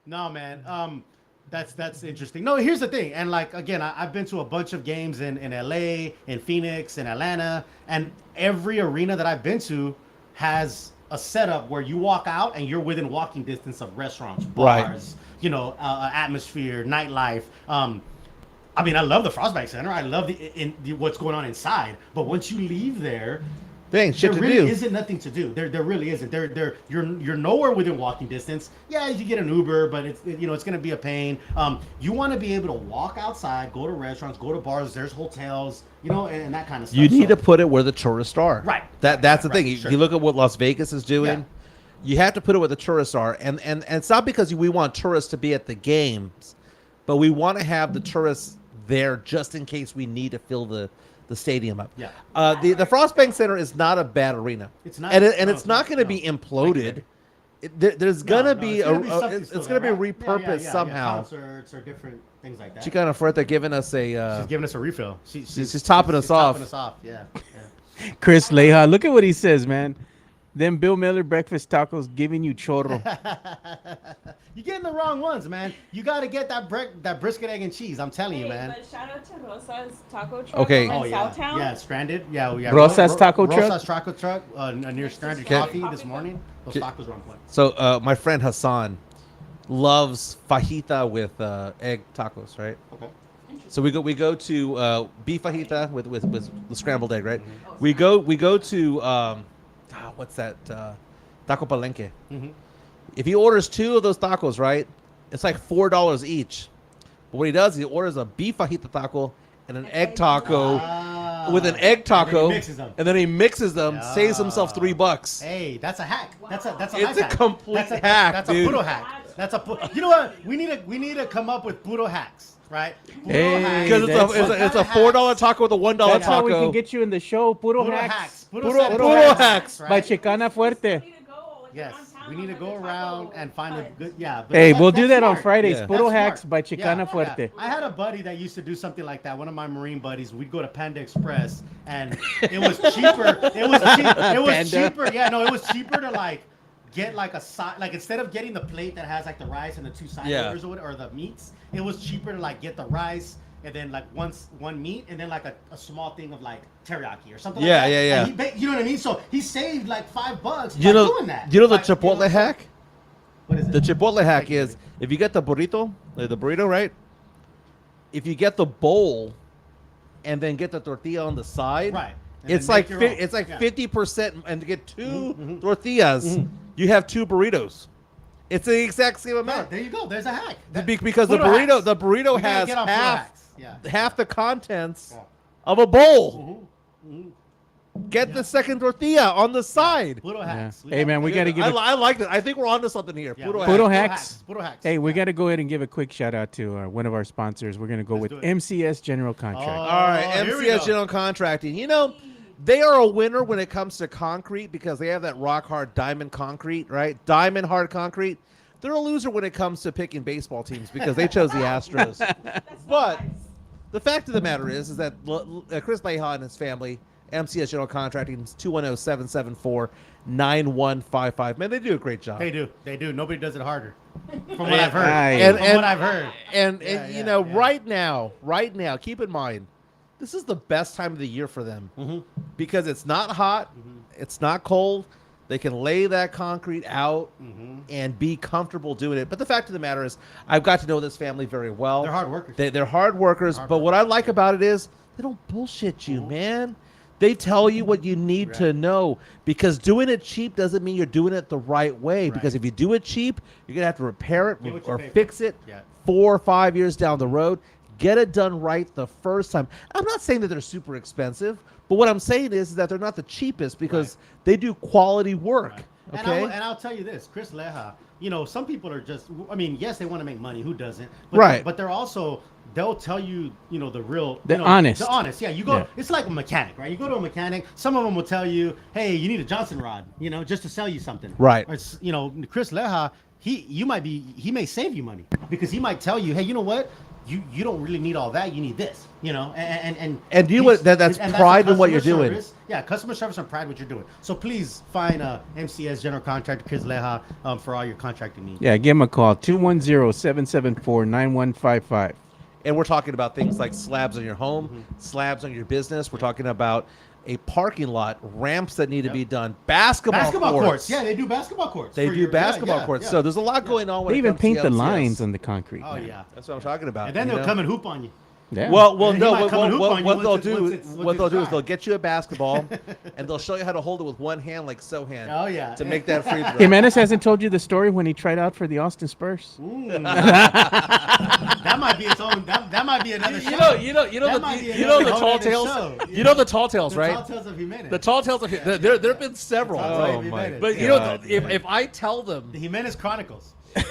No, man. That's interesting. No, here's the thing. And like again, I've been to a bunch of games in LA, in Phoenix, in Atlanta, and every arena that I've been to has a setup where you walk out and you're within walking distance of restaurants, bars, you know, atmosphere, nightlife. I mean, I love the Frostbite Center. I love what's going on inside. But once you leave there, There ain't shit there to really do. isn't nothing to do. There really isn't. You're nowhere within walking distance. Yeah, you get an Uber, but it's gonna be a pain. You want to be able to walk outside, go to restaurants, go to bars. There's hotels, and that kind of stuff. You need to put it where the tourists are. Right. That's the Right, thing. sure. You look at what Las Vegas is doing. Yeah. You have to put it where the tourists are, and it's not because we want tourists to be at the games, but we want to have the tourists there just in case we need to fill the stadium up. Yeah. The Frostbank Center is not a bad arena. It's not, and no, it's not going to be imploded. There's gonna be it's gonna be repurposed somehow. Concerts or different things like that. Chicana Fuerte giving us a. She's giving us a refill. She's topping us off. Topping us off. Yeah. Chris Leja, look at what he says, man. Them Bill Miller breakfast tacos giving you chorro. You're getting the wrong ones, man. You got to get that brisket, egg, and cheese. I'm telling you, man. But shout out to Rosa's Taco Truck Okay. in yeah. Southtown. Yeah, Stranded. Yeah, we got Rosa's Taco Truck? Rosa's Taco Truck near Stranded Okay. Coffee this morning. Those tacos were on point. So my friend Hassan loves fajita with egg tacos, right? Okay. So we go to beef fajita with the scrambled egg, right? We go to what's that taco palenque. Mm-hmm. If he orders 2 of those tacos, right, it's like $4 each. But what he does is he orders a beef fajita taco and an egg taco with an egg taco, and then he mixes them, saves himself $3. Hey, that's a hack. That's a It's life a hack. complete hack, That's dude. a puro hack. You know what? We need to come up with puro hacks, right? Hey, Because it's a $4 taco with a $1 That's how we taco. can get you in the show. Puro Puro hacks. hacks. Puro hacks. By Chicana Fuerte. Yes, we need to go around and find a good. Yeah. But Hey, that- we'll that's do that on smart. Fridays. Yeah. Puro That's hacks smart. by Chicana Yeah, Fuerte. yeah. I had a buddy that used to do something like that. One of my Marine buddies. We'd go to Panda Express, and it was cheaper. It was Panda. cheaper. Yeah, no, it was cheaper to get like a side. Like instead of getting the plate that has like the rice and the 2 side Yeah. orders or the meats, it was cheaper to get the rice and then one meat and then a small thing of teriyaki or something. Yeah, like that. yeah. And you know what I mean? So he saved $5 by doing that. You know the Like, Chipotle hack? What is it? The Chipotle hack Thank you, is if you get the burrito, right? If you get the bowl and then get the tortilla on the side, Right. And it's then like make your own. it's like Yeah. 50%, and to get 2 tortillas, you have 2 burritos. It's the exact same Yeah, amount. there you go. There's a hack. Because the Puro burrito hacks. the burrito We gotta has get on puro hacks. Yeah. half the contents Yeah. of a bowl. Mhm. Get the second tortilla on the side. Puro hacks. Hey, man, we got to give I like that. I think we're onto something here. Yeah, Puro Puro hacks. hacks. Puro hacks. Hey, we got to go ahead and give a quick shout out to one of our sponsors. We're going to go Let's with do it. MCS General Contract. Oh. All right, here we MCS go. General Contracting. They are a winner when it comes to concrete because they have that rock hard diamond concrete, right? Diamond hard concrete. They're a loser when it comes to picking baseball teams because they chose the Astros. But the fact of the matter is that Chris Leja and his family, MCS General Contracting, 210-774-9155. Man, they do a great job. They do. Nobody does it harder. From what I've heard. Aye. From what I've heard. And Yeah. right now, keep in mind, this is the best time of the year for them because it's not hot, it's not cold. They can lay that concrete out and be comfortable doing it. But the fact of the matter is, I've got to know this family very well. They're hard workers. They're hard workers. But what I like about it is they don't bullshit you, man. They tell you what you need to know because doing it cheap doesn't mean you're doing it the right way. Because if you do it cheap, you're going to have to repair it Get what you or pay for. fix it 4 or 5 years down the road. Get it done right the first time. I'm not saying that they're super expensive, but what I'm saying is that they're not the cheapest because they do quality work. Right. Okay. And I'll tell you this, Chris Leja, some people are just, yes, they want to make money. Who doesn't? But Right. But they're also, they'll tell you, the real. They're honest. The honest. Yeah. You go, Yeah. it's like a mechanic, right? You go to a mechanic, some of them will tell you, hey, you need a Johnson rod, just to sell you something. Right. Or it's, Chris Leja, he may save you money because he might tell you, hey, you know what? You don't really need all that. You need this, and you what that's and pride the in what you're customer doing. service. Yeah, customer service and pride what you're doing. So please find MCS General Contractor Chris Leja for all your contracting needs. Yeah, give him a call, 210-774-9155. And we're talking about things like slabs on your home, slabs on your business. We're talking about a parking lot, ramps that need to be done, basketball courts. Yeah, they do basketball courts. They for do your- basketball yeah, courts. yeah. So there's a lot going on. When They it even comes to paint the MCS. lines on the concrete. Oh man. yeah. That's what I'm talking about. And then they'll come and hoop on you. Yeah. Well, And he no. might come and hoop on you What once they'll it's- do, once it's what they'll do is dry. they'll get you a basketball, and they'll show you how to hold it with one hand, like so hand, Oh yeah. to make that free throw. Jimenez hasn't told you the story when he tried out for the Austin Spurs. That might be its own. That might be another show. That might be another the whole tall other tales. show. You know the tall tales, The right? Tall Tales of Jimenez. The tall tales of there have been several, Tall Tales right? of Jimenez. But you God, know, if I tell them, The Jimenez Chronicles. Hey,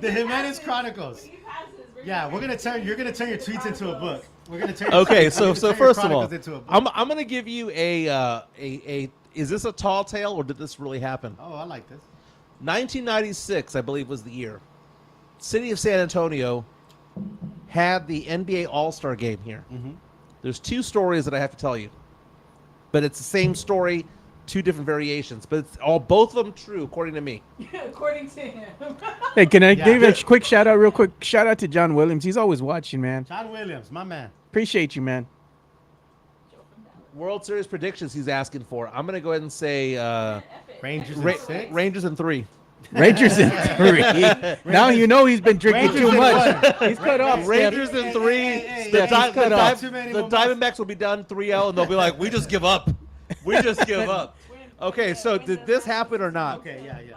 The when he Jimenez passes- Chronicles. when he passes, Yeah, you're gonna turn your tweets into a book. We're gonna turn. okay, you're so gonna turn your first of all, chronicles into a book. I'm gonna give you a is this a tall tale or did this really happen? Oh, I like this. 1996, I believe, was the year. City of San Antonio had the NBA All-Star Game here. Mhm. There's two stories that I have to tell you, but it's the same story, two different variations, but it's both of them true according to me. According to him. Hey, can I Yeah. give a quick shout out, real quick? Shout out to John Williams. He's always watching, man. John Williams, my man. Appreciate you, man. World Series predictions he's asking for. I'm gonna go ahead and say Rangers Ra- in 6. Rangers in 3. Rangers in 3. Now you know he's been drinking Rangers too in much. 1. He's cut off. Rangers Steph. in 3. hey, The hey, Di- he's cut the off. Di- Too many the Mimosas. Diamondbacks will be done 3-0, and they'll be like, "We just give up. We just give up." Okay, so did this happen or not? Okay, yeah. Yeah.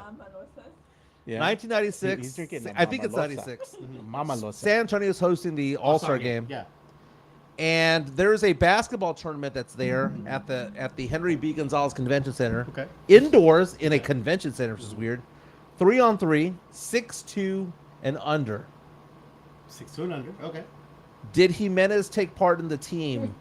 1996. He's drinking the I think it's Mama 96. Mama Losa. San Antonio's hosting the All-Star game. Yeah. And there's a basketball tournament that's there at the Henry B. Gonzalez Convention Center. Okay. Indoors in a convention center, which is weird. 3-on-3, 6'2", and under. 6'2" and under. Okay. Did Jimenez take part in the team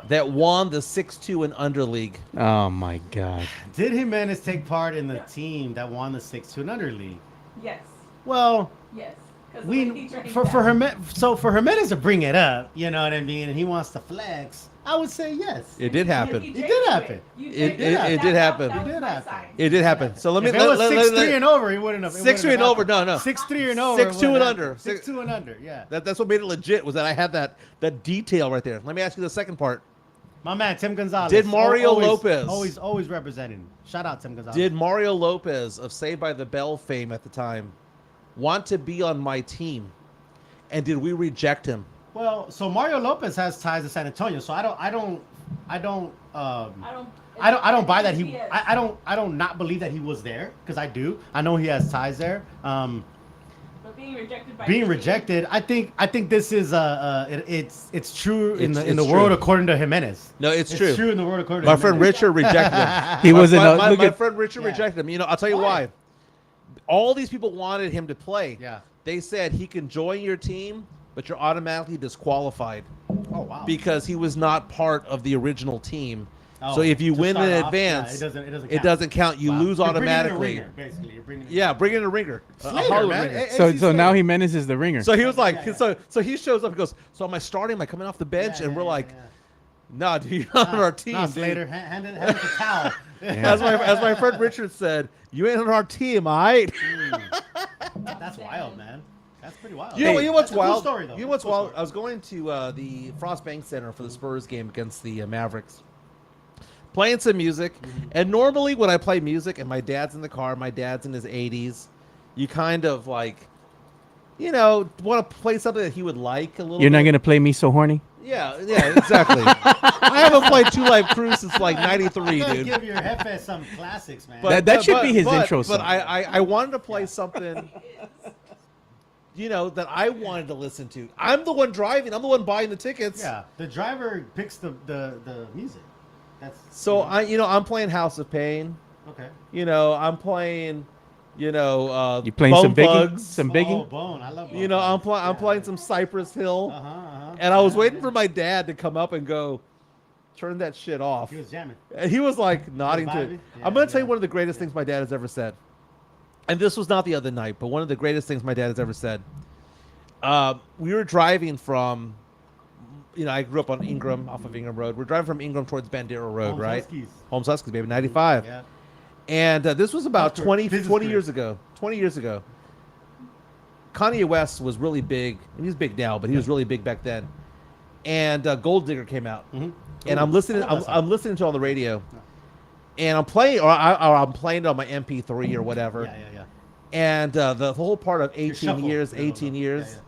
that won the 6'2" and under league? Oh my God. Did Jimenez take part in the team that won the 6'2" and under league? Yes. Well, Yes. 'Cause the way he we drank for that. Jimenez to bring it up, you know what I mean, and he wants to flex. I would say yes. It did happen. You It did did to happen. You It- did it- that. it did happen. That It was did my happen. sign. It did happen. So let me If it was let- 6'3" and over, he wouldn't have. 6'3" and over, no. 6'3" and over. 6'2" and under. 6'2" and under. Yeah. That's what made it legit, was that I had that detail right there. Let me ask you the second part. My man Tim Gonzalez. Did Mario always, Lopez- always representing. Shout out Tim Gonzalez. Did Mario Lopez of Saved by the Bell fame at the time want to be on my team? And did we reject him? Well, so Mario Lopez has ties to San Antonio, so I don't I don't buy that he Yes. I don't not believe that he was there, because I do. I know he has ties there. But being rejected by Being your team- rejected, I think this is it's true in It's the world true. according to Jimenez. No, it's true. It's true in the world according My to friend Jimenez. Richard rejected him. He wasn't. My Look at friend Richard Yeah. rejected him. You know, I'll tell you why. All these people wanted him to play. Yeah. They said he can join your team, but you're automatically disqualified Oh wow. because he was not part of the original team. Oh, So if you to win in start off, advance, yeah, it doesn't it doesn't count. You Wow. lose You're bringing in a automatically. ringer, basically. You're bringing in Yeah, bring in a ringer. A Slater, Hollywood man. ringer. Hey, so AC now Slater. Jimenez is the ringer. So he was like, Yeah, yeah. so he shows up and goes, so am I starting? Am I coming off the bench? Yeah, and we're yeah, like, yeah. nah, dude, you're not on our team. Nah, dude." Slater, hand it the towel. As my friend Richard said, you ain't on our team, all right? That's wild, man. That's pretty wild. You know what's That's a cool wild? story, though. You know what's Cool wild? story. I was going to the Frost Bank Center for the Spurs game against the Mavericks, playing some music. And normally when I play music and my dad's in the car, my dad's in his 80s, you kind of like, you know, want to play something that he would like a little You're not bit. gonna play me so horny. Yeah, exactly. I haven't played Two Live Crew since like '93, You gotta dude. give your Hefe some classics, man. That should be his intro But song. I wanted to play something, you know, that I wanted to listen to. I'm the one driving. I'm the one buying the tickets. yeah, the driver picks the music. That's So I'm playing House of Pain. okay. You know, I'm playing, You playing Bone some Biggie? Thugs. Some Biggie? Oh, Bone. I love Bone. You know, I'm playing some Cypress Hill. Uh-huh. And I was waiting for my dad to come up and go, turn that shit off. He was jamming. And he was like nodding to it. vibing? I'm going to tell Yeah, you one of the greatest things my dad has ever said. And this was not the other night, but one of the greatest things my dad has ever said. We were driving from, I grew up on Ingram, off of Ingram Road. We're driving from Ingram towards Bandera Road, Home right? Huskies. Home Huskies, baby, 95. Yeah. And this was about Business 20 career. years ago. 20 years ago. Kanye West was really big. He's big now, but he was really big back then. And Gold Digger came out. Mm-hmm. And I'm listening. I'm listening to it on the radio, and I'm playing, or I'm playing it on my MP3 or whatever. Yeah. And the whole part of 18 shuffle. years, Yeah, 18 years. yeah.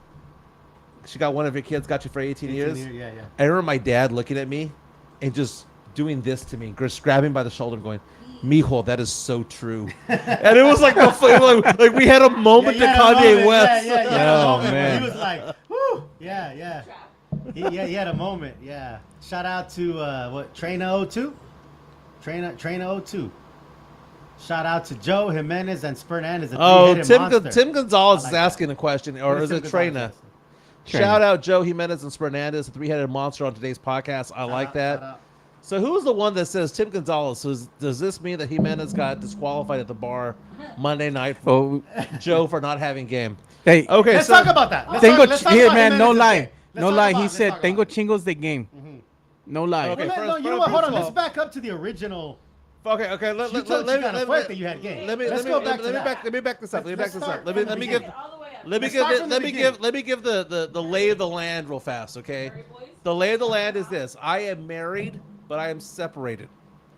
She got one of your kids, got you for 18 years. Yeah. I remember my dad looking at me and just doing this to me, just grabbing by the shoulder and going, "Mijo, that is so true." And it was like like we had a moment to Kanye West. Oh, man. He was like, "Whoo, yeah." He had a moment. Yeah. Shout out to Traina 02. Traina 02. Shout out to Joe Jimenez and Spurnandez. Oh, monster. Tim Gonzalez I like is that. asking a question, or is Tim it Gonzalez, Traina? yes. Shout out Joe Jimenez and Spurnandez, the three-headed monster on today's podcast. I like that. Shout out. So who's the one that says Tim Gonzalez? Does this mean that Jimenez got disqualified at the bar Monday night for Oh, Joe for not having game? hey, Okay, Let's so talk about that. tengo Let's talk here, about man. No Jimenez's lie, game. no lie. He said tengo chingos de game. No lie. Okay. Well, first- no, you know first what? Hold of on. all- Let's back up to the original. Okay. You told Chicana Fuerte you had game. Let me Let's go back to that. Let me back this up. Let me back Let's this up. start Let me from the give beginning. All the way up. let me Let's start give from the let me beginning. give let me give the lay of the land real fast. Okay. Sorry, boys. The lay of the land is this: I am married, but I am separated.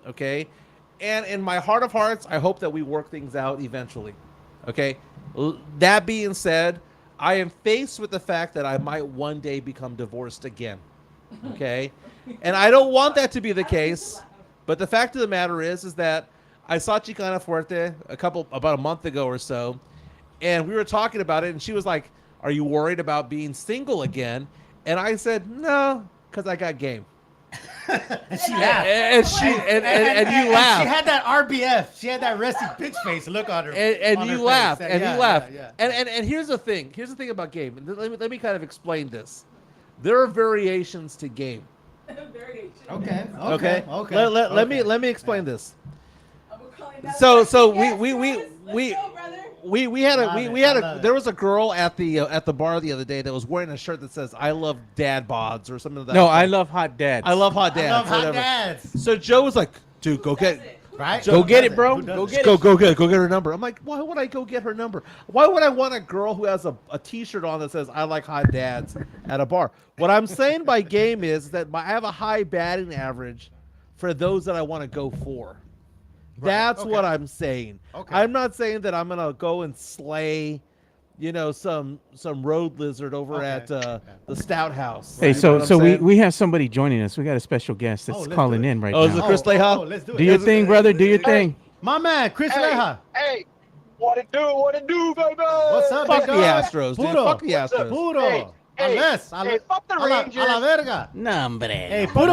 Okay, and in my heart of hearts, I hope that we work things out eventually. Okay. That being said, I am faced with the fact that I might one day become divorced again. Okay, and I don't want that to be the case. But the fact of the matter is that I saw Chicana Fuerte about a month ago or so, and we were talking about it, and she was like, "Are you worried about being single again?" And I said, "No, because I got game." And she laughed. And you laughed. She had that RBF. She had that resting bitch face look on her. And on you her laughed, face. and Yeah, you laughed. yeah. And here's the thing. Here's the thing about game. Let me kind of explain this. There are variations to game. Variation. Okay. Let me explain this. I'm calling that So question. we Yes, let's go, brother. we had Love a it, we had I a love there it. was a girl at the bar the other day that was wearing a shirt that says "I love dad bods" or something like that. No, I love hot dads. I love hot I dads. love hot whatever. dads. So Joe was like, "Dude, go get." That's it. Right? Go Who get it, doesn't? bro. Who doesn't? Go get Go get her number. I'm like, why would I go get her number? Why would I want a girl who has a T-shirt on that says "I like hot dads" at a bar? What I'm saying by game is that I have a high batting average for those that I want to go for. That's okay. what I'm saying. Okay. I'm not saying that I'm gonna go and slay, some road lizard over Okay. at the Stout House. Hey, You know so what I'm so we, saying? we have somebody joining us. We got a special guest that's let's calling do it. in right Oh, is it now. Chris Leha? Let's do it. Do your thing, brother. Do your thing. My man, Chris Leha. Hey, what it do, baby? What's up, Fuck big the dog? Astros, dude. Puro. Fuck the Astros. Puro. Hey, Unless. hey, fuck the a la Rangers. verga. Nombre. Hey, puro.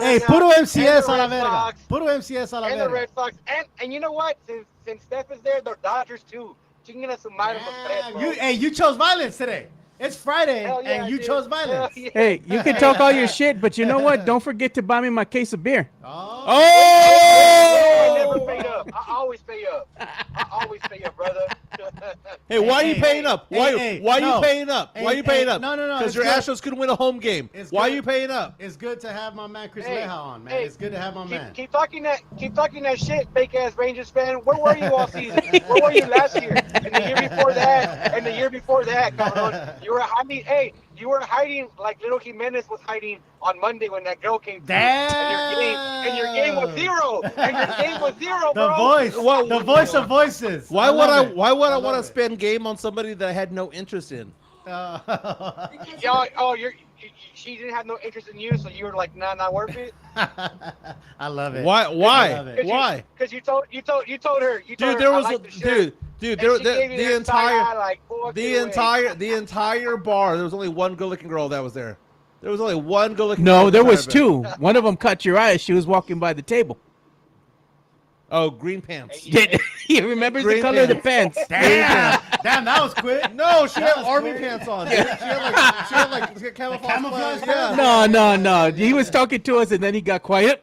Hey, puro MCS a la Red verga. Sox. Puro MCS a la And the verga. Red Sox. And you know what? Since Steph is there, the Dodgers too. Chinguen a su madre los tres, bro. You chose violence today. It's Friday, Hell yeah, and you dude. chose violence. Hell yeah. Hey, you can talk all your shit, but you know what? Don't forget to buy me my case of beer. Oh. I never paid up. I always pay up. I always pay up, brother. Hey, why are you Hey, paying up? Why hey, are no. you paying up? Hey, Why are you paying hey, up? no, Because it's your good. Astros couldn't win a home game. It's Why are good. you paying up? It's good to have my man Chris Hey, Leha on, man. hey, It's good to have my man. Keep talking that shit, fake ass Rangers fan. Where were you all season? Where were you last year? And the year before that? And the year before that, cabrón. You were hiding. Hey, you were hiding like little Jimenez was hiding on Monday when that girl came through. And your game was zero. And your game was zero, The bro. voice, What- the voice of voices. Why would I? love it. Why would I love want to it. spend game on somebody that I had no interest in? She didn't have no interest in you, so you were like, nah, not worth it. I love it. Why? I Why? love it. Why? Because you told her. Dude, there was I a like the shirt. dude. And There, she gave you the that side eye, entire, like, fuck it away. the entire bar. There was only one good-looking girl that was there. There was only one good-looking. No, girl there in the was entire two. One of them caught your eye as she was walking by the table. bar. Oh, green pants. He remembers the Green color of the pants. Damn, that was quick. No, she had was army quick. pants on. Dude. She had like camouflage. camouflage Yeah. No. He was talking to us and then he got quiet.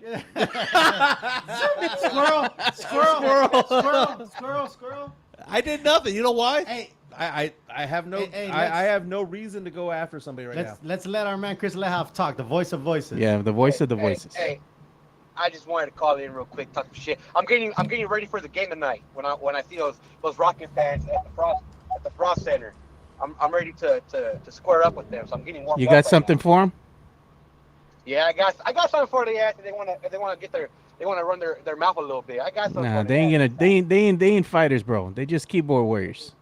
Squirrel. I did nothing. You know why? Hey, I have no Hey, I have no reason to go after somebody right now. let's let our man Chris Leha talk. The voice of voices. Yeah, the voice of the voices. Hey, I just wanted to call in real quick, talk some shit. I'm getting ready for the game tonight. When I see those Rocket fans at the Frost Center, I'm ready to square up with them. So I'm getting warmed You up got right something now. for him? Yeah, I got something for the ass if they want to get they want to run their mouth a little bit. I got some. Nah, for they ain't that. gonna. They ain't fighters, bro. They just keyboard warriors.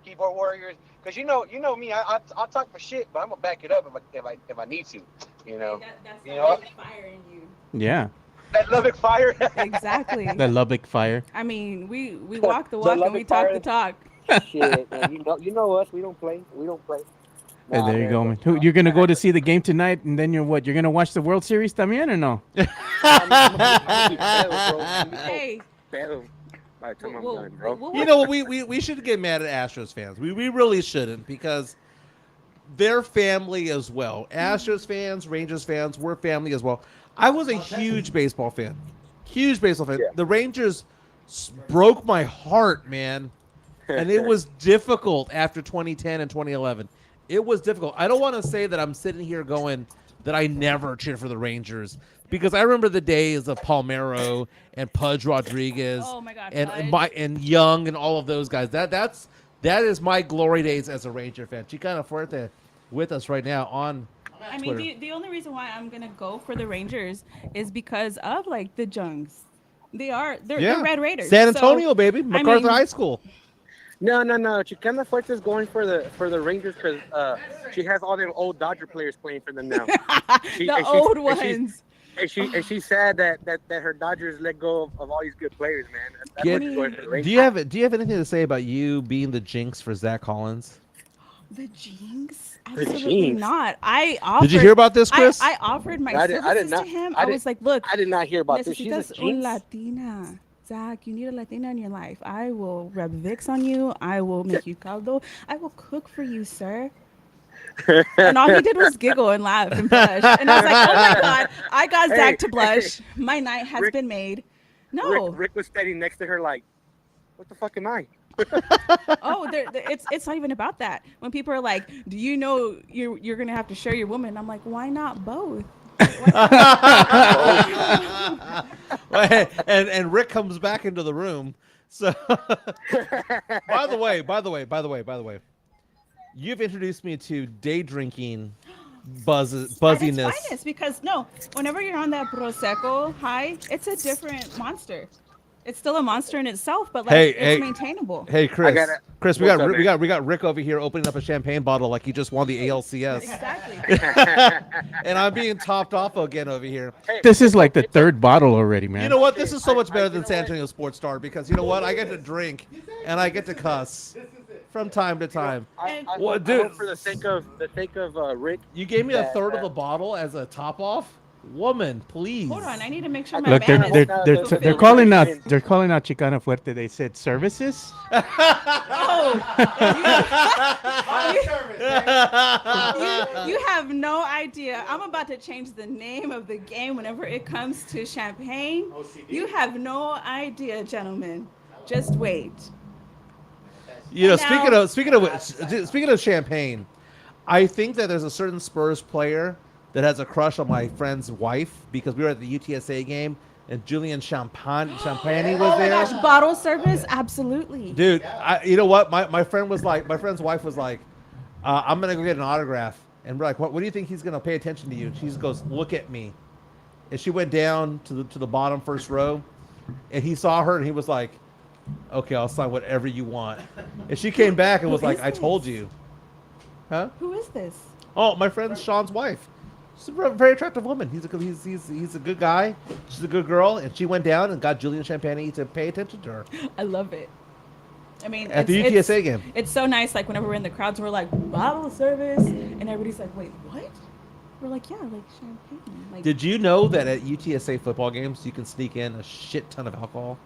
Keyboard warriors. Because you know me, I'll talk for shit, but I'm gonna back it up if I need to. You know. That's You the know? Lubbock fire in you. Yeah, That Lubbock fire. Exactly. the Lubbock Fire. I mean, we walk the The walk and we Lubbock talk Fire. the talk. Shit, man. You know us. We don't play. Hey, Nah, there you man, go, man. Who, you're gonna go to see the game tonight, and then you're what? You're gonna watch the World Series también or no? Hey, By the time I'm we'll- done, bro. we'll You watch- know what? We shouldn't get mad at Astros fans. We really shouldn't, because they're family as well. Astros fans, Rangers fans, we're family as well. I was a huge baseball fan. Huge baseball fan. Yeah. The Rangers broke my heart, man. And it was difficult after 2010 and 2011. It was difficult. I don't want to say that I'm sitting here going that I never cheered for the Rangers, because I remember the days of Palmeiro and Pudge Rodriguez Oh my God, and Pudge. and Young and all of those guys. That is my glory days as a Ranger fan. Chicana Fuerte with us right now on I mean, Twitter. the only reason why I'm gonna go for the Rangers is because of like the Jungs. They're Red Raiders. San So, Antonio, baby. MacArthur mean- High School. No. Chicana Fuerte's going for the Rangers because she has all them old Dodger players playing for them now. the and she's- old and she's- ones. And she's sad that her Dodgers let go of all these good players, man. That's Get- why she's going for the Rangers. Do you have anything to say about you being the jinx for Zach Collins? The Jinx? The Absolutely Jinx. not. I offered. Did you hear about this, Chris? I offered my I did services not- to him. I I did- was like, look, I did not hear about this. She's a necesitas un jinx. Latina. Zach, you need a Latina in your life. I will rub Vicks on you. I will make you caldo. I will cook for you, sir. And all he did was giggle and laugh and blush. And I was like, oh my God, I got Hey, Zach to blush. My night has Rick- been made. No. Rick was standing next to her like, what the fuck am I? Oh, it's not even about that. When people are like, do you know you're going to have to share your woman? I'm like, why not both? and Rick comes back into the room. So, by the way, you've introduced me to day drinking buzziness. It's finest because whenever you're on that prosecco high, it's a different monster. It's still a monster in itself, but it's maintainable. Hey, Chris. Chris, we What's got up, we got Rick over here opening up a champagne bottle like he just won the ALCS, Exactly. and I'm being topped off again over here. This is like the third bottle already, man. You know what? This is so much better than San Antonio Sports Star, because you know what? I get to drink and I get to cuss from time to time. I What, I hope dude? for the sake of Rick. You gave me a that, third of the bottle as a top off. Woman, please. Hold on, I need to make sure my Look, van they're is they're they're, fulfilled. they're calling out Chicana Fuerte. They said services. You have no idea. I'm about to change the name of the game whenever it comes to champagne. You have no idea, gentlemen. Just wait. You know, Now- speaking of champagne, I think that there's a certain Spurs player that has a crush on my friend's wife, because we were at the UTSA game and Julian Champagne was Oh my there. gosh, bottle service? Absolutely. Dude, you know what? My friend's wife was like, I'm gonna go get an autograph, and we're like, what do you think he's gonna pay attention to you? And she just goes, look at me, and she went down to the bottom first row, and he saw her and he was like, okay, I'll sign whatever you want. And she came back and was Who like, is I this? told you. Huh? Who is this? Oh, my friend Sean's wife. She's a very attractive woman. He's a good guy. She's a good girl, and she went down and got Julian Champagne to pay attention to her I love it. I mean, at the UTSA game. It's so nice. Like whenever we're in the crowds, we're like bottle service, and everybody's like, "Wait, what?" We're like, "Yeah, like champagne." Like, Did you know that at UTSA football games you can sneak in a shit ton of alcohol?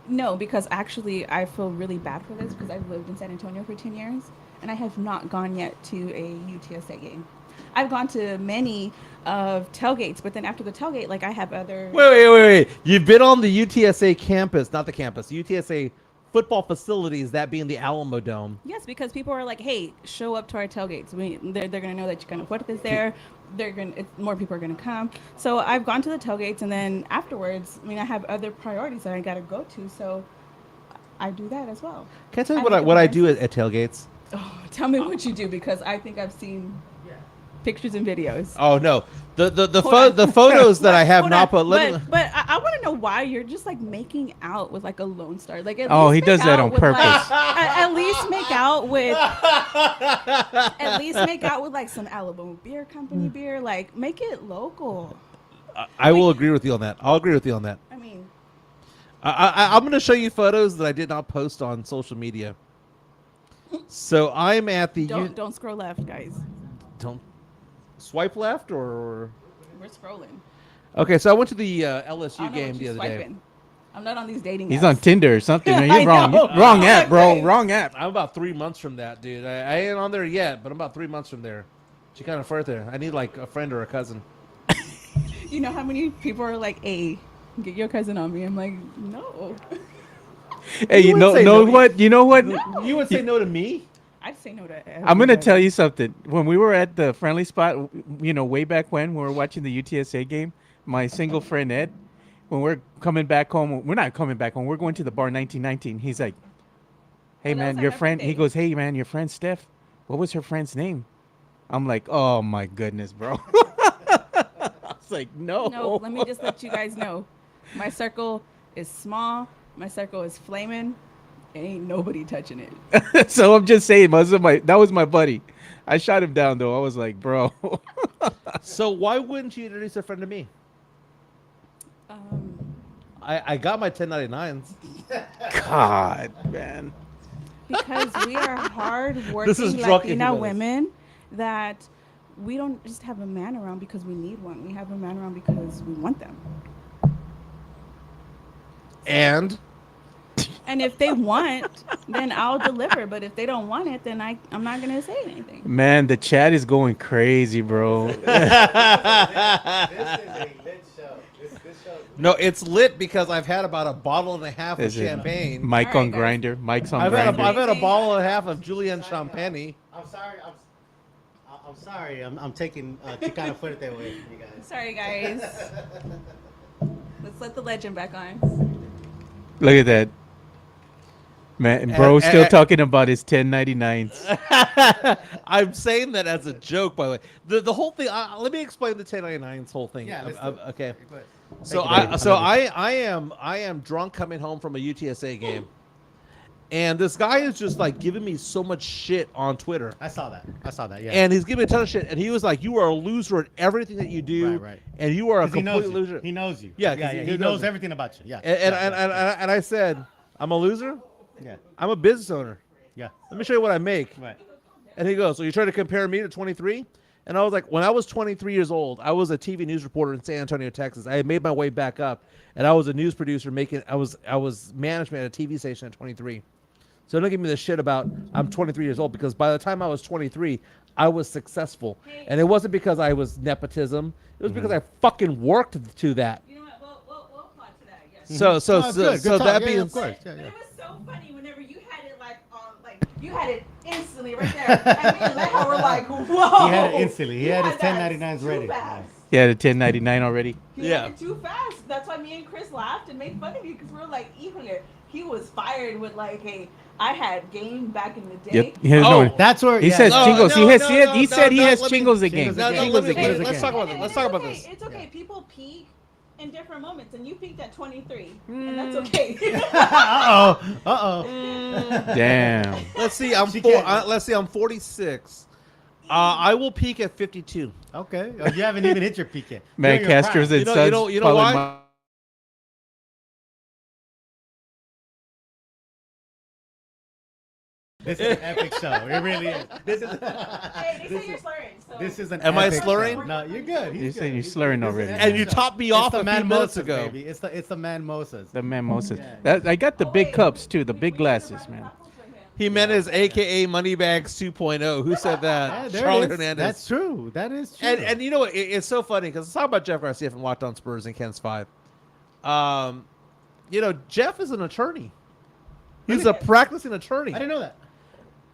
no, because actually, I feel really bad for this because I've lived in San Antonio for 10 years, and I have not gone yet to a UTSA game. I've gone to many of tailgates, but then after the tailgate, like I have other. Wait. You've been on the UTSA campus, not the campus, UTSA football facilities, that being the Alamo Dome. Yes, because people are like, "Hey, show up to our tailgates. They're gonna know that Chicana Fuerte is there. More people are gonna come." So I've gone to the tailgates, and then afterwards, I mean, I have other priorities that I gotta go to, so I do that as well. Can I tell you I what make I it do at tailgates? Oh, tell me what you do, because I think I've seen pictures and videos. Oh no, the Hold on. photos that I have Hold not on. put. Let me, But I want to know why you're just like making out with like a Lone Star. Like at Oh, least he make does that out on with, like- purpose. at least make out with. At least make out with like some Alamo Beer Company beer. Like make it local. I will agree with you on that. I'll agree with you on that. I mean, I'm going to show you photos that I did not post on social media. So I'm at the don't scroll left, guys. don't swipe left or We're scrolling. okay. So I went to the I LSU don't know game what the you're other day. swiping. I'm not on these dating. He's apps. on Tinder or something. Man. I You're wrong. know. Wrong app, bro. Right. Wrong app. I'm about 3 months from that, dude. I ain't on there yet, but I'm about 3 months from there. She kind of further. I need like a friend or a cousin. You know how many people are like, "Hey, get your cousin on me." I'm like, no. Hey, you wouldn't know, say know no. what? You know what? You would say no to me? I'd say no to. I'm gonna everybody. tell you something. When we were at the friendly spot, you know, way back when we were watching the UTSA game, my single friend Ed, when we're coming back home, we're not coming back home. We're going to the bar 1919. He's like, "Hey Oh, that man, was your our friend." He birthday. goes, "Hey man, your friend Steph. What was her friend's name?" I'm like, "Oh my goodness, bro." It's like, no. No, let me just let you guys know. My circle is small. My circle is flaming. Ain't nobody touching it. So I'm just saying, that was my buddy. I shot him down though. I was like, bro. So why wouldn't you introduce a friend to me? I got my 1099s. God, man. Because we are hard-working This is drunk Latina Jimenez. women that we don't just have a man around because we need one. We have a man around because we want them. And And if they want, then I'll deliver. But if they don't want it, then I'm not gonna say anything. Man, the chat is going crazy, bro. no, it's lit because I've had about a bottle and a half of Is it champagne. Mike All right, on guys. grinder. Mike's on I've had grinder. a bottle and a half of Julian Champagne. I'm sorry. I'm sorry. I'm taking Chicana Fuerte away from you guys. Sorry, guys. Let's let the legend back on. Look at that. Man, bro, still talking about his 1099s. I'm saying that as a joke, by the way. The whole thing. Let me explain the 1099's whole thing. Yeah, let's do it. Okay. Go ahead. So Thank you, baby. I am drunk coming home from a UTSA game, and this guy is just like giving me so much shit on Twitter. I saw that. Yeah. And he's giving me a ton of shit, and he was like, "You are a loser at everything that you do, Right. and you are a 'Cause he complete knows you. loser." He knows you. Yeah, 'cause yeah. he He knows knows you. everything about you. Yeah. And I said, "I'm a loser. Yeah. I'm a business owner. Yeah. Let me show you what I make." Right. And he goes, "So you're trying to compare me to 23?" And I was like, when I was 23 years old, I was a TV news reporter in San Antonio, Texas. I had made my way back up, and I was a news producer I was management at a TV station at 23. So don't give me the shit about I'm 23 years old, because by the time I was 23, I was successful. And it wasn't because I was nepotism. It was because I fucking worked to that. You know what? We'll apply to that. Yes. So Oh, good so talk. that Yeah, being of course. Yeah, But yeah. it was so funny whenever you had it like on, like you had it instantly right there. And me and Lejo were like, whoa. He had it instantly. He You had his that 1099s too ready. fast. Yeah, the 1099 already. He Yeah. had it too fast. That's why me and Chris laughed and made fun of you because we were like, híjole, he was fired with like, hey, I had game back in the day. Yep. He has Oh, no- That's where he says no, chingos. no, he no, said he no, has let me- chingos again. Chingos No, again. let me, Chingos again. let's talk about this. And Let's it's talk about okay. this. It's okay. People peak in different moments, and you peaked at 23, and that's okay. Damn. Let's see. I'm She four, can't. let's see. I'm 46. I will peak at 52. Okay. Oh, you haven't even hit your peak yet. Man, You're in your Castros prime. and You know- Sons. you know- you know followed why? my- This is an epic show. It really is. This is. Hey, they say you're slurring. So. This is an. Am I epic slurring? show. No, you're good. You're He's saying good. you're He's slurring good. This is already. an And epic you show. topped me It's off the a few man minutes Mosas, ago. baby. It's the man Mosas. The mimosas. Yeah. That I got the big cups too, the big glasses, man. Jimenez, aka Moneybags 2.0. Who said that? Yeah, there Charlie it is. Hernandez. That's true. That is true. And you know what? It's so funny because let's talk about Jeff Garcia from Locked On Spurs and Ken's 5. You know, Jeff is an attorney. He's a practicing attorney. I didn't know that.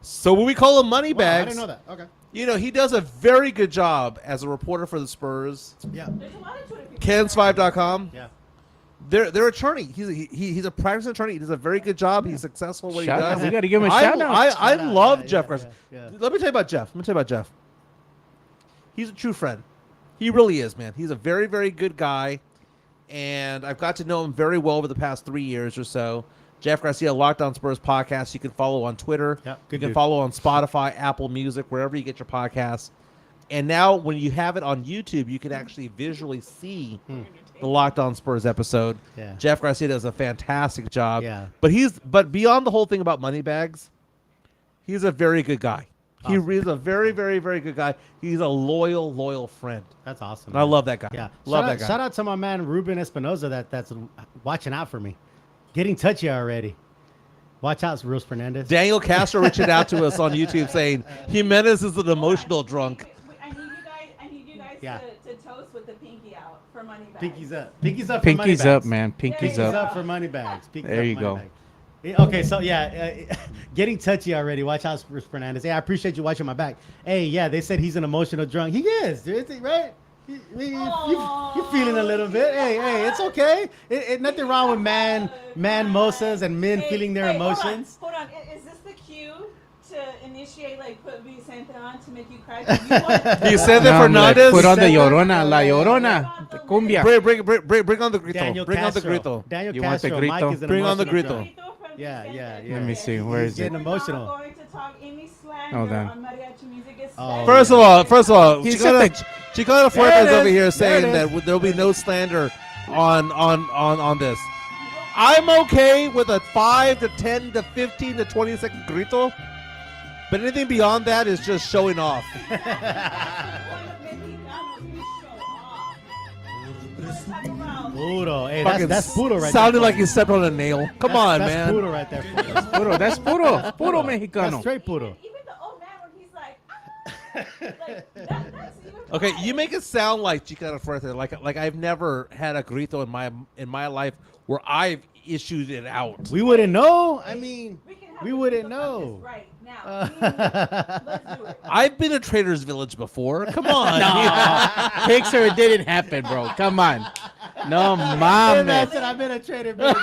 So when we call him Wow, I Moneybags, didn't know that. Okay. you know, he does a very good job as a reporter for the Spurs. Yeah. There's a lot of Twitter people. Kens5.com. Yeah. They're attorney. He's a practicing attorney. He does a very good job. He's successful at what Shout he out. does. We got to give him a I, shout out. I Shout out. love Yeah, Jeff yeah, Garcia. yeah. Let me tell you about Jeff. He's a true friend. He really is, man. He's a very, very good guy. and I've got to know him very well over the past 3 years or so. Jeff Garcia, Locked On Spurs podcast. You can follow on Twitter. Yep, You good can dude. follow on Spotify, Apple Music, wherever you get your podcasts. And now when you have it on YouTube, you can actually visually see the Locked On Spurs episode. Yeah. Jeff Garcia does a fantastic job. Yeah. But beyond the whole thing about money bags, he's a very good guy. Awesome. He's a very, very, very good guy. He's a loyal friend. That's awesome. And I love that guy. Yeah. Love shout that out, guy. Shout out to my man Ruben Espinoza that's watching out for me. Getting touchy already. Watch out, Rules Fernandez. Daniel Castro reaching out to us on YouTube saying Jimenez is an emotional drunk. I need you guys Yeah. to toast with the pinky out for money back. Pinky's up. Pinky's up for money Pinky's bags. up, man. Pinky's Pinky's up. up for money bags. Pinky's There up you for money go. bags. Okay, so getting touchy already. Watch out, Bruce Fernandez. Hey, I appreciate you watching my back. Hey, yeah, they said he's an emotional drunk. He is, dude, right? You feeling a little bit. Hey, it's okay. Nothing wrong with mimosas and men feeling their emotions. Hold on. Is this the cue to initiate, like, put Vicente on to make you cry? You said that No, Fernandez. Put on the Said- Llorona, La Llorona, the cumbia. Bring on the grito. Daniel Bring on the Castro. grito. Daniel You want the Castro. grito? Mike is an Bring on the emotional grito. drunk. Yeah. Let me see. Where is it? Getting emotional. I'm not going to talk any slander Hold on. on mariachi music. It's Oh. First of all, He said Chicano There Fuertes it over is. here There saying it that is. there'll be no slander on this. I'm okay with a 5 to 10 to 15 to 20 second grito, but anything beyond that is just showing off. Puro. Hey, Fucking that's puro right sounded there. like you stepped on a nail. Come on, that's man. Puro right there. Puro. That's puro. Puro That's Mexicano. straight puro. Even the old man when he's like, that's even Okay, fine. you make it sound like Chicano Fuerte, like I've never had a grito in my life where I've issued it out. We wouldn't know. I mean, can have we a wouldn't grito know. contest right now. Let's do it. I've been to Trader's Village before. Come on. Picture it didn't happen, bro. Come on. No Hey, mames. man, said I've been a trader. before.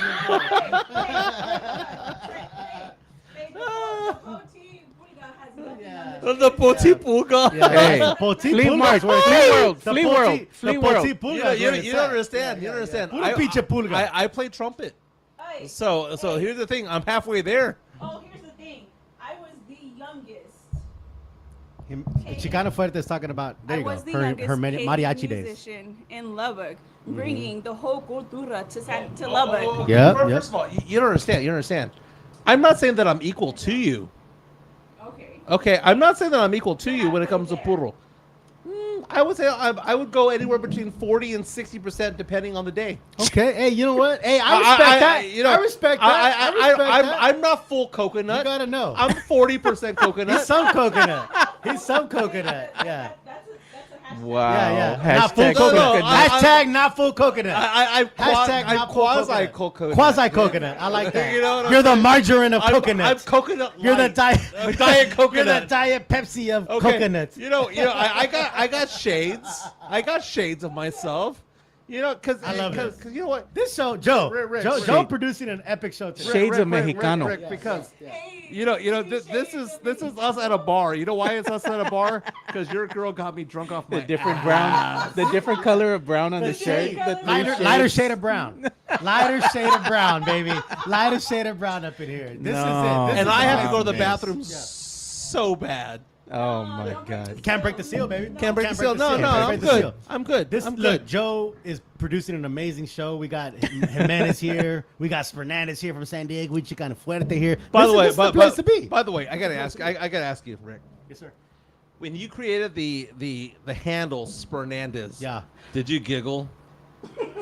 The Potipulga. Hey, Poti Flea pulgas Market, were Flea there. World, The Flea poti- World, the Flea poti World. pulgas You, were you, there. you don't understand. You don't understand. Puro pinche pulga. I play trumpet. Hey, So here's the thing. I'm halfway there. oh, here's the thing. I was the youngest. Chicano Fuerte is talking about. There you I was go. the Her youngest mariachi paid days. musician in Lubbock, bringing the whole cultura to Lubbock. Yep, First of all, you don't understand. You don't understand. I'm not saying that I'm equal to you. Okay. Okay, I'm not saying that I'm equal to you when it comes to puro. I would say I would go anywhere between 40 and 60% depending on the day. Okay. Hey, you know what? Hey, I respect that. You know, I respect that. I respect that. I'm not full coconut. You gotta know. I'm 40% coconut. He's some coconut. He's some coconut. Yeah. That's a hashtag. Wow. Yeah. Not full Hashtag coconut. No, I- Hashtag not full coconut. I'm Hashtag not full quasi coconut. Quasi coconut. I like that. You know what I'm You're the saying? margarine of I'm coconuts. coconut. You're the light. diet. Diet coconut. You're the diet Pepsi of Okay. coconuts. You know, I got shades. I got shades of myself. You know, because I love this. Because you know what? This show, Joe. Rick, Joe, Rick. Joe producing an epic show today. Shades of Mexicano. Rick, because Hey, you know, this is us at a bar. You know why it's us at a bar? Because your girl got me drunk off my The different ass. brown, the different color of brown on the shirt. shade. The three Lighter shades. shade of brown. Lighter shade of brown, baby. Lighter shade of brown up in here. This No. is it. This And is I the have to go to the best. bathroom so bad. Oh my god. Can't break the seal, baby. Can't break the seal. No, Can't I'm break the good. seal. I'm good. This I'm look, good. Joe is producing an amazing show. We got Jimenez here. We got Spurnandez here from San Diego. We Chicano Fuerte here. By This the way, is the place to be. By the way, I gotta ask. I gotta ask you, Rick. Yes, sir. When you created the handle Spurnandez, Yeah. did you giggle?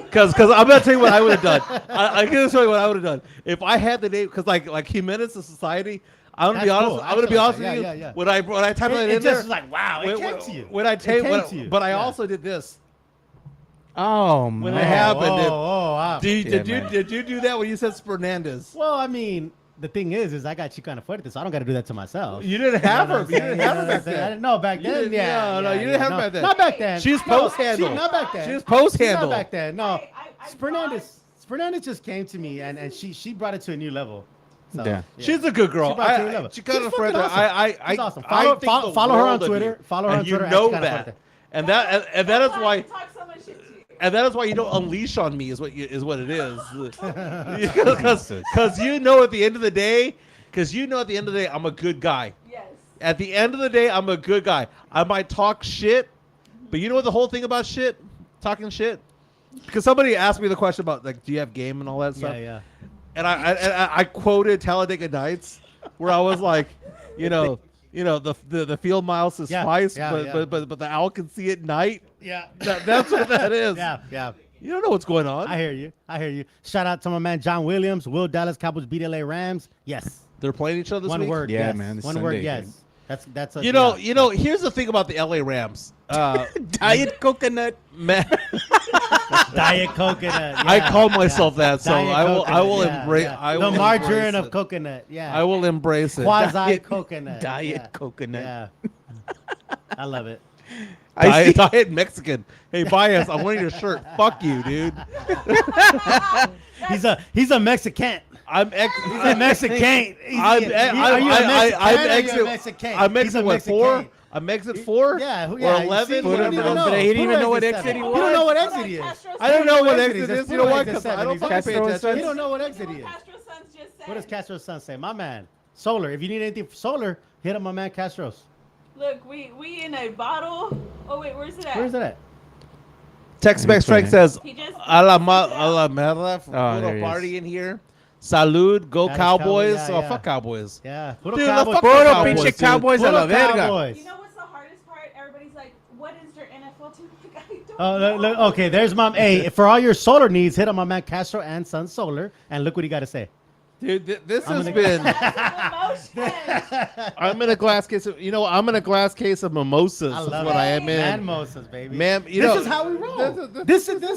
Because I'm gonna tell you what I would have done. I'm gonna tell you what I would have done if I had the name. Because like Jimenez of Society, I'm gonna be That's honest. cool. I'm gonna be honest Yeah, with you. yeah, yeah. When I type it It in just there, was like, wow, it came to you. When I It take, came to you. but I Yeah. also did this. Oh When man. it happened, wow. Did man. you do that when you said Spurnandez? Well, I mean, the thing is I got Chicano Fuerte, so I don't got to do that to myself. You didn't have her. You know what You I'm didn't have her saying? back I then. didn't know back You then. didn't- Yeah, no, you didn't have her no. back then. Not back then. She's No, post-handle. Not back then. She was post-handle. Not back then. No. I Spurnandez just came to me and she brought it to a new level. So, Yeah. She's a good girl. She brought it to a new level. She kind She's of fucking friend. awesome. She's awesome. Follow her on Twitter. Follow her on and Twitter. You know at Chicano that, Fuerte. and that is why. talk so much shit to you. And that is why you don't unleash on me is what it is. Because you know at the end of the day, I'm a good guy. Yes. At the end of the day, I'm a good guy. I might talk shit, but you know what the whole thing about talking shit? Because somebody asked me the question about like, do you have game and all that stuff? Yeah. And I quoted Talladega Nights, where I was like, the field mouse suffice, but the owl can see at night. Yeah. That's what that is. Yeah. You don't know what's going on. I hear you. Shout out to my man John Williams. Will Dallas Cowboys beat LA Rams? Yes. They're playing each other this One week? word. Yeah, yes. man, this One Sunday word. Yes. game. That's a, You know. Here's the thing about the LA Rams. Diet coconut. Diet coconut. I call myself that, so Diet I will coconut, embrace. yeah. I the will margarine embrace of it. coconut. Yeah. I will embrace it. Quasi coconut. Diet coconut. Yeah. I love it. Diet Mexican. Hey, bias. I'm wearing your shirt. Fuck you, dude. He's a Mexican. He's a Mexican. I'm He's a exit what, 4? Mexican. I'm exit 4? Yeah, Or yeah. 11? You don't even know. But he didn't even know what Exit exit he seven. was. You don't know what exit he is. I don't know what exit exit is. is. You know why? Exit Because seven. I don't fucking pay Castro's attention. You don't know what exit he is. Castro's sons just said. What does Castro's son say? My man. Solar. If you need anything for solar, hit up my man Castro's. Look, we in a bottle. Oh wait, where's it at? Where's it at? Tex-Mex Strike says, He just. a la merda, Oh, little there he party is. in here. Salud, go That is Cowboys. Cowboys, Oh, yeah. fuck Cowboys. Yeah. Dude, Cowboys. fuck Puro Cowboys, pinche dude. Cowboys a Puro la verga. Cowboys. You know what's the hardest part? Everybody's like, "What is your NFL team?" Like, I don't Oh, know. look, okay, there's my. Hey, for all your solar needs, hit up my man Castro and Sun Solar, and look what he got to say. Dude, this has gonna- been. Emotion. I'm in a glass case of. I'm in a glass case of mimosas. I Is love what it. I am in. Man Moses, baby. Man, This is how we roll. This is a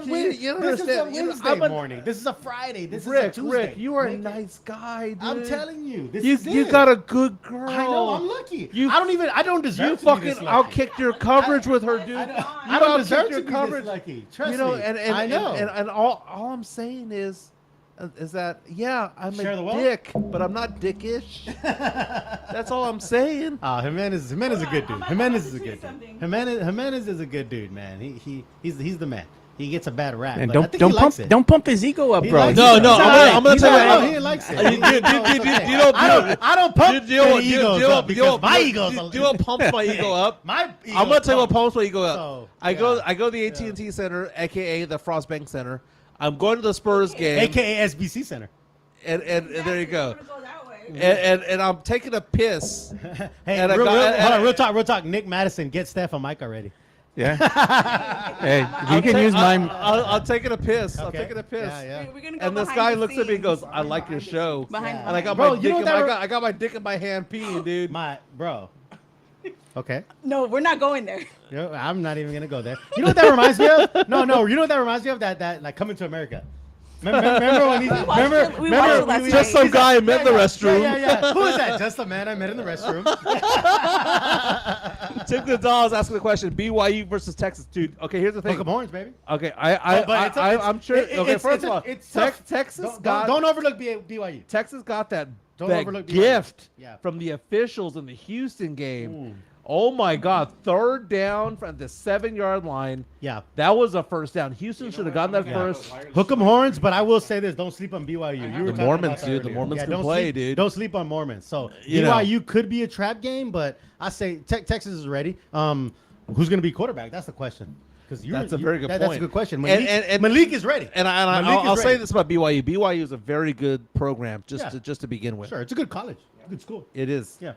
You don't understand. Wednesday I'm a- morning. This is a Friday. This is a Rick, Tuesday. you are a nice guy, dude. I'm telling you, this You is you it. got a good girl. I know. I'm lucky. You- I don't deserve. You to be fucking this lucky. outkicked your coverage with her, dude. I don't deserve to be coverage. this lucky. Trust You know, me. and I know. and all I'm saying is that I'm Share the a wealth? dick, but I'm not dickish. That's all I'm saying. Jimenez is a good dude. I'm Jimenez about is to a do good dude. something. Jimenez is a good dude, man. He's the man. He gets a bad rap, And but I think he likes it. don't pump his ego up, He bro. likes No, it. no, He's I'm alright. gonna He's tell you alright. what- He likes it. I don't pump their egos up because my ego's do you know what pumps my ego up? My I'm gonna tell you what pumps my ego up. So, I go to the AT&T Center, aka the Frost Bank Center. I'm going to the Spurs game, AKA SBC Center. and there you go. We're gonna go that way. And I'm taking a piss. Hey, And I hold got- on, real talk. Nick Madison, get Steph and Mike already. Yeah. Hey, you can use mine. I'm taking a piss. I'm Okay. taking a piss. Yeah. We're gonna go And this behind guy the looks at me and goes, scenes. "I like your show." Behind And I got Bro, my you dick. know In that I got my dick in my hand, peeing, dude. Bro. Okay. No, we're not going there. You know, I'm not even gonna go there. You know what that reminds me of? No. You know what that reminds me of? That like Coming to America. Remember when he? We watched Remember it last when night. Just some guy I met in the restroom. Yeah. Who is that? Just a man I met in the restroom. Tim Gonzalez asking the question: BYU versus Texas, dude. Okay, here's the thing. Hook 'em horns, baby. Okay, But I'm sure. Okay, first of all, it's tough. Texas Don't overlook BYU. Texas got that Don't that overlook BYU. gift Yeah. from the officials in the Houston game. Oh my God! 3rd down from the 7-yard line. Yeah. That was a first down. Houston should have gotten that first. Hook 'em horns, but I will say this: don't sleep on BYU. You were The talking Mormons, about that dude. The earlier. Mormons can don't play, sleep, dude. Don't sleep on Mormons. So You know. BYU could be a trap game, but I say Texas is ready. Who's going to be quarterback? That's the question. Because That's a very good That's a point. good question. And- Malik, and- Malik is ready. And Malik is I'll say ready. this about BYU. BYU is a very good program, Yeah. just to begin with. Sure, it's a good college, good school. It is. Yeah,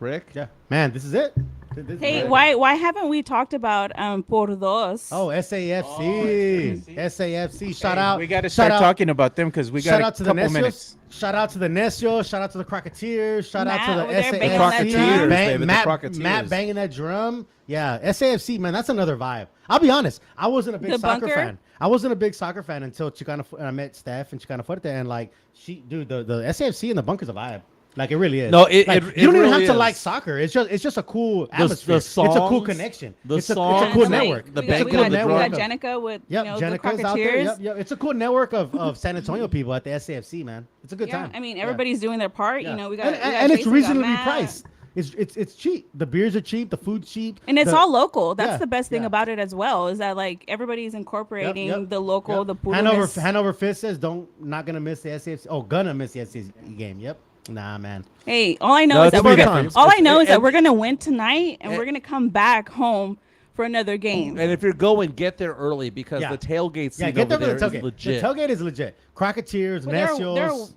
Rick. yeah. Man, this is it. This is Hey, it. why haven't we talked about Por Dos? Oh, SAFC. SAFC. Shout Hey, out. We got to shout start out- talking about them because we Shout got out a to the couple Necios. minutes. Shout out to the Necios. Shout out to the Crocketeers. Shout out Matt to the over there SAFC. banging that drum. baby, the Matt, Crocketeers. Matt banging that drum. Yeah, SAFC, man, that's another vibe. I'll be honest. I wasn't a big The soccer bunker? fan. I wasn't a big soccer fan until I met Steph and Chicana Fuerte, and like the SAFC and the bunker's a vibe. Like it really is. No, Like, it you don't really even have to is. like soccer. It's just a cool atmosphere. It's a cool songs- connection. the It's a songs, cool the network. the we banquet got, and the we drum. got Jenica with Yep, the Jenica's out there. Crocketeers. Yep. It's a cool network of San Antonio people at the SAFC, man. It's a good Yeah, time. I mean Yeah. everybody's doing their part. Yeah. You know, we got and we got it's Jason, we got reasonably Matt. priced. it's cheap. The beers are cheap. The food's cheap. And it's the- all local. That's yeah, the best thing yeah. about it as well, is that like everybody's incorporating Yep, the local, yep. the puro-ness. Hanover Fist says not gonna miss the SAFC. Oh, gonna miss the SAFC game. Yep. Nah, man. Hey, all I know No, is it's that we're good gonna, times. all I know is that And- we're gonna win tonight, and and- we're gonna come back home for another game. And if you're going, get there early because Yeah. the tailgate seat Get over there there for the is tailgate. legit. The tailgate is legit. Crocketeers, But they're Necios.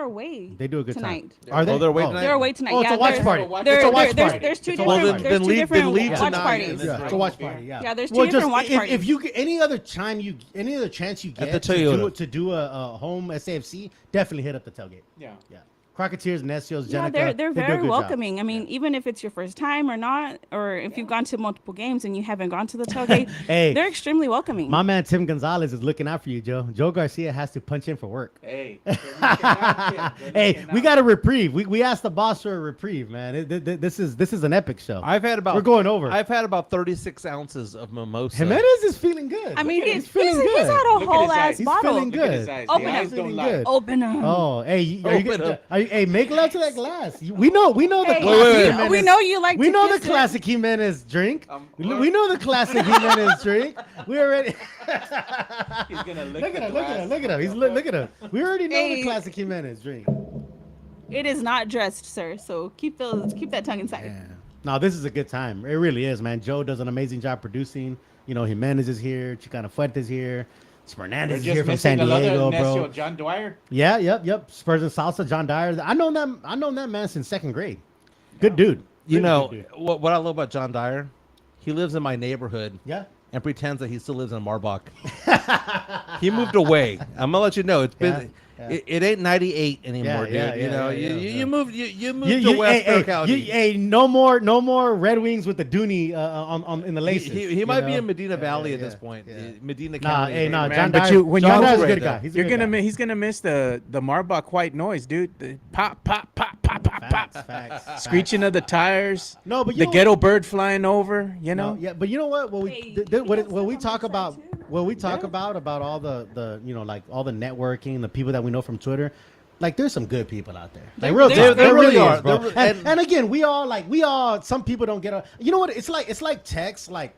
away. They do a good tonight. time. Are they? Oh, they're away tonight? They're away tonight. Oh, it's yeah, a watch there's- party. there- It's a watch there's- party. There's two It's a different. watch party. There's two then different leave watch tonight parties. and then Yeah, it's a watch party. Yeah. Yeah, there's two different watch parties. If you any other chance you At get the Toyota. to do a home SAFC, definitely hit up the tailgate. Yeah. Yeah. Crocketeers, Necios, Yeah, Jenica, they're they do a very good job. welcoming. I mean, even if it's your first time or not, or if you've gone to multiple games and you haven't gone to the tailgate, Hey, they're extremely welcoming. my man Tim Gonzalez is looking out for you, Joe. Joe Garcia has to punch in for work. Hey. Hey, we got a reprieve. We asked the boss for a reprieve, man. This is an epic show. We're going over. I've had about 36 ounces of mimosa. Jimenez is feeling good. I mean, he's he's feeling had good. a Look at whole his ass eyes. He's bottle. feeling Look at his good. eyes. Open The eyes up. don't Feeling lie. good. Open them. Oh, hey, are you Open gonna, up. hey, make love to that glass. We know the Hey, classic wait. Jimenez. we know you like. We to know the kiss it. classic Jimenez drink. We know the classic Jimenez drink. We already He's gonna look at him. Look at him. Look at him. We already know the Hey. classic Jimenez drink. It is not dressed, sir. So keep that tongue inside. Yeah. No, this is a good time. It really is, man. Joe does an amazing job producing. You know, Jimenez is here. Chicana Fuerte's here. Spurnandez is here from San Diego, bro. John Dwyer. Yeah, yep. Spurs and Salsa, John Dyer. I known that man since second grade. Good dude. You Really know, good dude. what I love about John Dyer? He lives in my neighborhood Yeah. and pretends that he still lives in Marbach. He moved away. I'm gonna let you know. It's been Yeah. It ain't 98 anymore, dude. Yeah, you know, yeah. you moved to West County. Hey, no more Red Wings with the Dooney on in the laces. He might be know? in Medina Valley at this yeah, point. yeah. Medina Nah, County. hey, nah, Man, John but Dyer. you- when John you- Dyer's a Great, good guy. though. He's a You're good gonna guy. he's gonna miss the Marbach white noise, dude. The pop pop pop pop pop pop. Facts. Screeching of the tires. No, but you the know ghetto bird flying over. You know. No, yeah, but you know what? What we Hey, what you got we stuff talk on about the side, too. what we talk about all the you know, like all the networking, the people that we know from Twitter. Like, there's some good people out there. Like, real there- talk, there there really really are. is, bro. There- And again, we all some people don't get. You know what? It's like text. Like,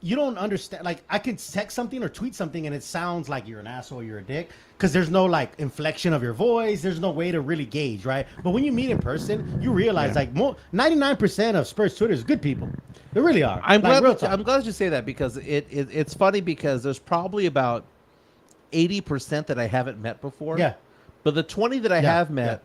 you don't understand. Like, I can text something or tweet something, and it sounds like you're an asshole, you're a dick, because there's no like inflection of your voice. There's no way to really gauge, right? But when you meet in person, you realize like 99% of Spurs Twitter is good people. They really are. I'm Like, real glad. talk. I'm glad you say that because it's funny because there's probably about 80% that I haven't met before. Yeah. But the 20 that I Yeah, have met,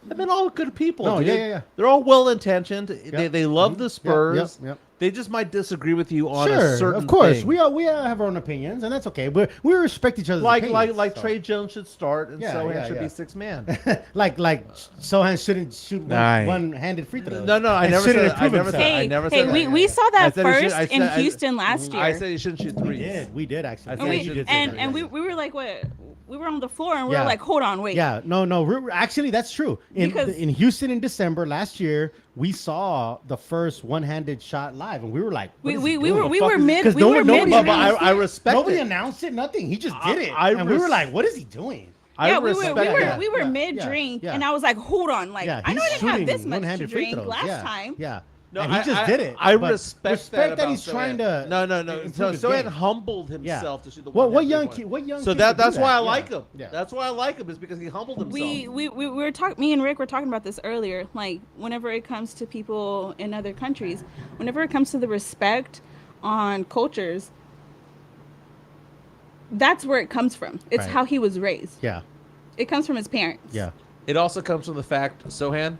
they've been all good people. No, dude. yeah. They're all well intentioned. They love the Spurs. Yep. They just might disagree with you on Sure, a certain of course. thing. We all have our own opinions, and that's okay. But we respect each other's like opinions. so. Trey Jones should start and Yeah, Sohan yeah, should yeah. be sixth man. like Sohan shouldn't shoot Aye. one-handed free throws. No, I And never shouldn't said. I improve never himself. said. I Hey, never hey, said. we saw that I said he should- first I in said- Houston last year. I said he shouldn't shoot threes. We did actually. I And said we, he should say and, that, and yeah. we were like, what? We were on the floor and we Yeah. were like, hold on, wait. Yeah, no. Actually, that's true. Because- In Houston in December last year, we saw the first one-handed shot live, and we were like, We what is he were doing? we fuck were is- mid 'Cause we no were one- mid nobody- But I respect Nobody it. announced it. Nothing. He just did it, I and we were res- like, what is he doing? yeah, we respect were that. we were Yeah, mid yeah, drink yeah. and I was like, hold on, like Yeah, I know I he's didn't have shooting this much to one-handed free drink throws. last Yeah, time. Yeah. No, and he just did it. I but respect that he's about trying Sohan. to. No. improve So his Sohan game. humbled himself to shoot the What one-handed young three-point. kid? What young? So kid would do that's why I that? like Yeah, him. Yeah. That's why I like him is because he humbled himself. We were talking. Me and Rick were talking about this earlier. Like whenever it comes to people in other countries, whenever it comes to the respect on cultures, that's where it comes from. It's Right. how he was raised. Yeah. It comes from his parents. Yeah. It also comes from the fact, Sohan,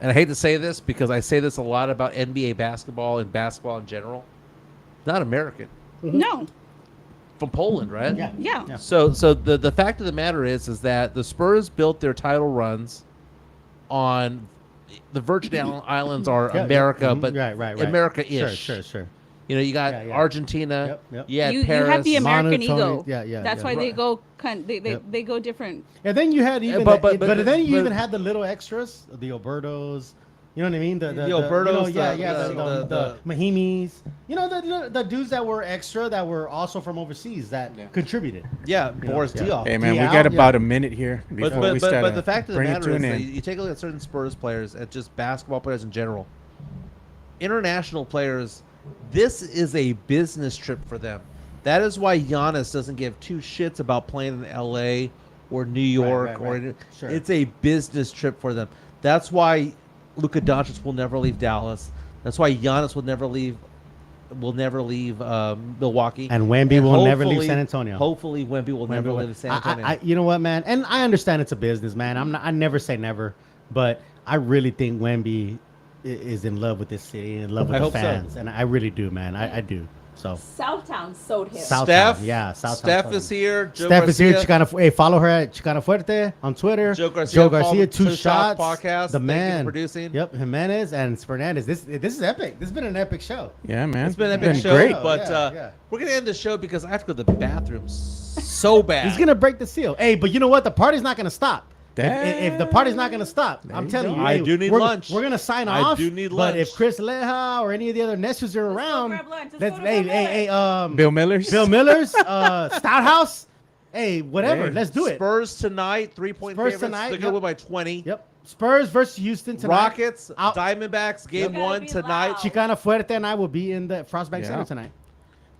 and I hate to say this because I say this a lot about NBA basketball and basketball in general, not American, No. from Poland, right? Yeah. Yeah. Yeah. So the fact of the matter is that the Spurs built their title runs on the Virgin Islands are Yeah, America, yeah. but Right. America-ish. Sure. You know, you got Yeah, yeah. Argentina, Yep. you had You Paris. have the American monotone. ego. Yeah. That's why Right. they go. They Yep. go different. And then you had even, but then you but- even had the little extras, the Albertos, You know what I mean? The Albertos, the Mahimis. You know, the dudes that were extra that were also from overseas that contributed. Yeah, Boris Diaw. Hey man, we Diaw, got about a minute here before But we start. the fact of the bring it matter to is an that end. you take a look at certain Spurs players, at just basketball players in general, international players, this is a business trip for them. That is why Giannis doesn't give two shits about playing in L.A. or New York. Sure. It's a business trip for them. That's why Luka Doncic will never leave Dallas. That's why Giannis will never leave Milwaukee. And Wemby will never leave San Antonio. Hopefully, Wemby will never leave San Antonio. You know what, man? And I understand it's a business, man. I never say never, but I really think Wemby is in love with this city, in love with the fans, and I really do, man. I do. So Southtown sold him. Steph, Southtown. Steph is here. Joe Steph Garcia. is here. Hey, follow her at Chicana Fuerte on Twitter. Joe Garcia, two shots. Podcast. The man producing. Yep, Jimenez and Spurnandez. This is epic. This has been an epic show. Yeah, man. It's been an epic show. Great. But we're gonna end the show because I have to go to the bathroom so bad. He's gonna break the seal. Hey, but you know what? The party's not gonna stop. If the party's not gonna stop, I'm telling you, I do need lunch. We're gonna sign I off. do need but lunch. if Chris Leja or any of the other Nessius are around, grab lunch. let's Let's go to Bill Miller's. Stouthouse, hey, whatever, Hey. let's do it. Spurs tonight, 3-point Spurs favorites. tonight, They're gonna win by 20. Yep. Spurs versus Houston tonight. Rockets, Out. Diamondbacks, game gotta 1 be tonight. loud. Chicana Fuerte and I will be in the Frostbank Yeah. Center tonight.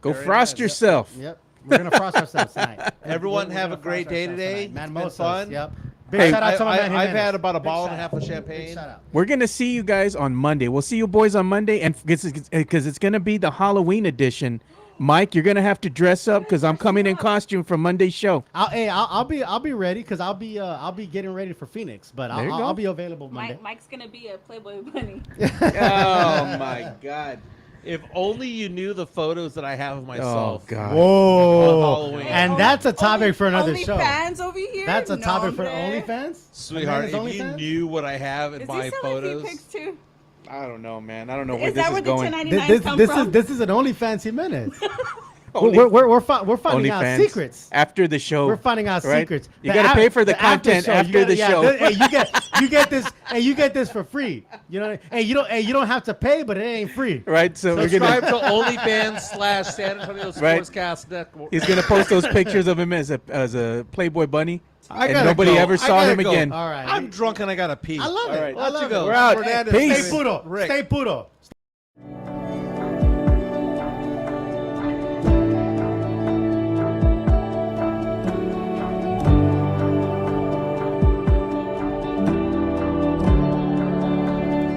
Go Very frost nice. yourself. Yep. We're gonna frost ourselves tonight. Everyone We're have gonna a great frost day ourselves today. tonight. It's been Mimosas, fun. Yep. Big Hey, shout out to my man I've Jimenez. had about a Big bottle and a shout half of out. champagne. Big shout out. We're gonna see you guys on Monday. We'll see you boys on Monday, and because it's gonna be the Halloween edition. Mike, you're gonna have to dress up because I'm coming in costume for Monday's show. I'll be ready because I'll be getting ready for Phoenix, but There you go. I'll be available Monday. Mike's gonna be a Playboy bunny. Oh my God! If only you knew the photos that I have of Oh myself. God! Whoa! On Halloween. And that's a topic for another Only show. fans over here. That's a topic for hombre. OnlyFans. Sweetheart, if Jimenez you OnlyFans? knew what I have in Is my he selling photos. feet pics too? I don't know, man. I don't know where Is this that is where the going. 1099 come from? This is an OnlyFans Jimenez. Only- We're finding out OnlyFans. secrets. After the show. We're finding out right? secrets. You gotta pay for the after content show, after the show. Hey, you get this. Hey, you get this for free. You know. Hey, you don't have to pay, but it ain't free. Right, so we're Subscribe gonna. to OnlyFans / San Antonio Right. Sportscast Network. He's gonna post those pictures of him as a Playboy bunny, I and gotta nobody go. ever I saw gotta him go. again. All right. I'm drunk and I gotta pee. I love All it. right. I love Let you it. go. We're out. Fernandez, Peace. Stay puro. Rick. Stay puro.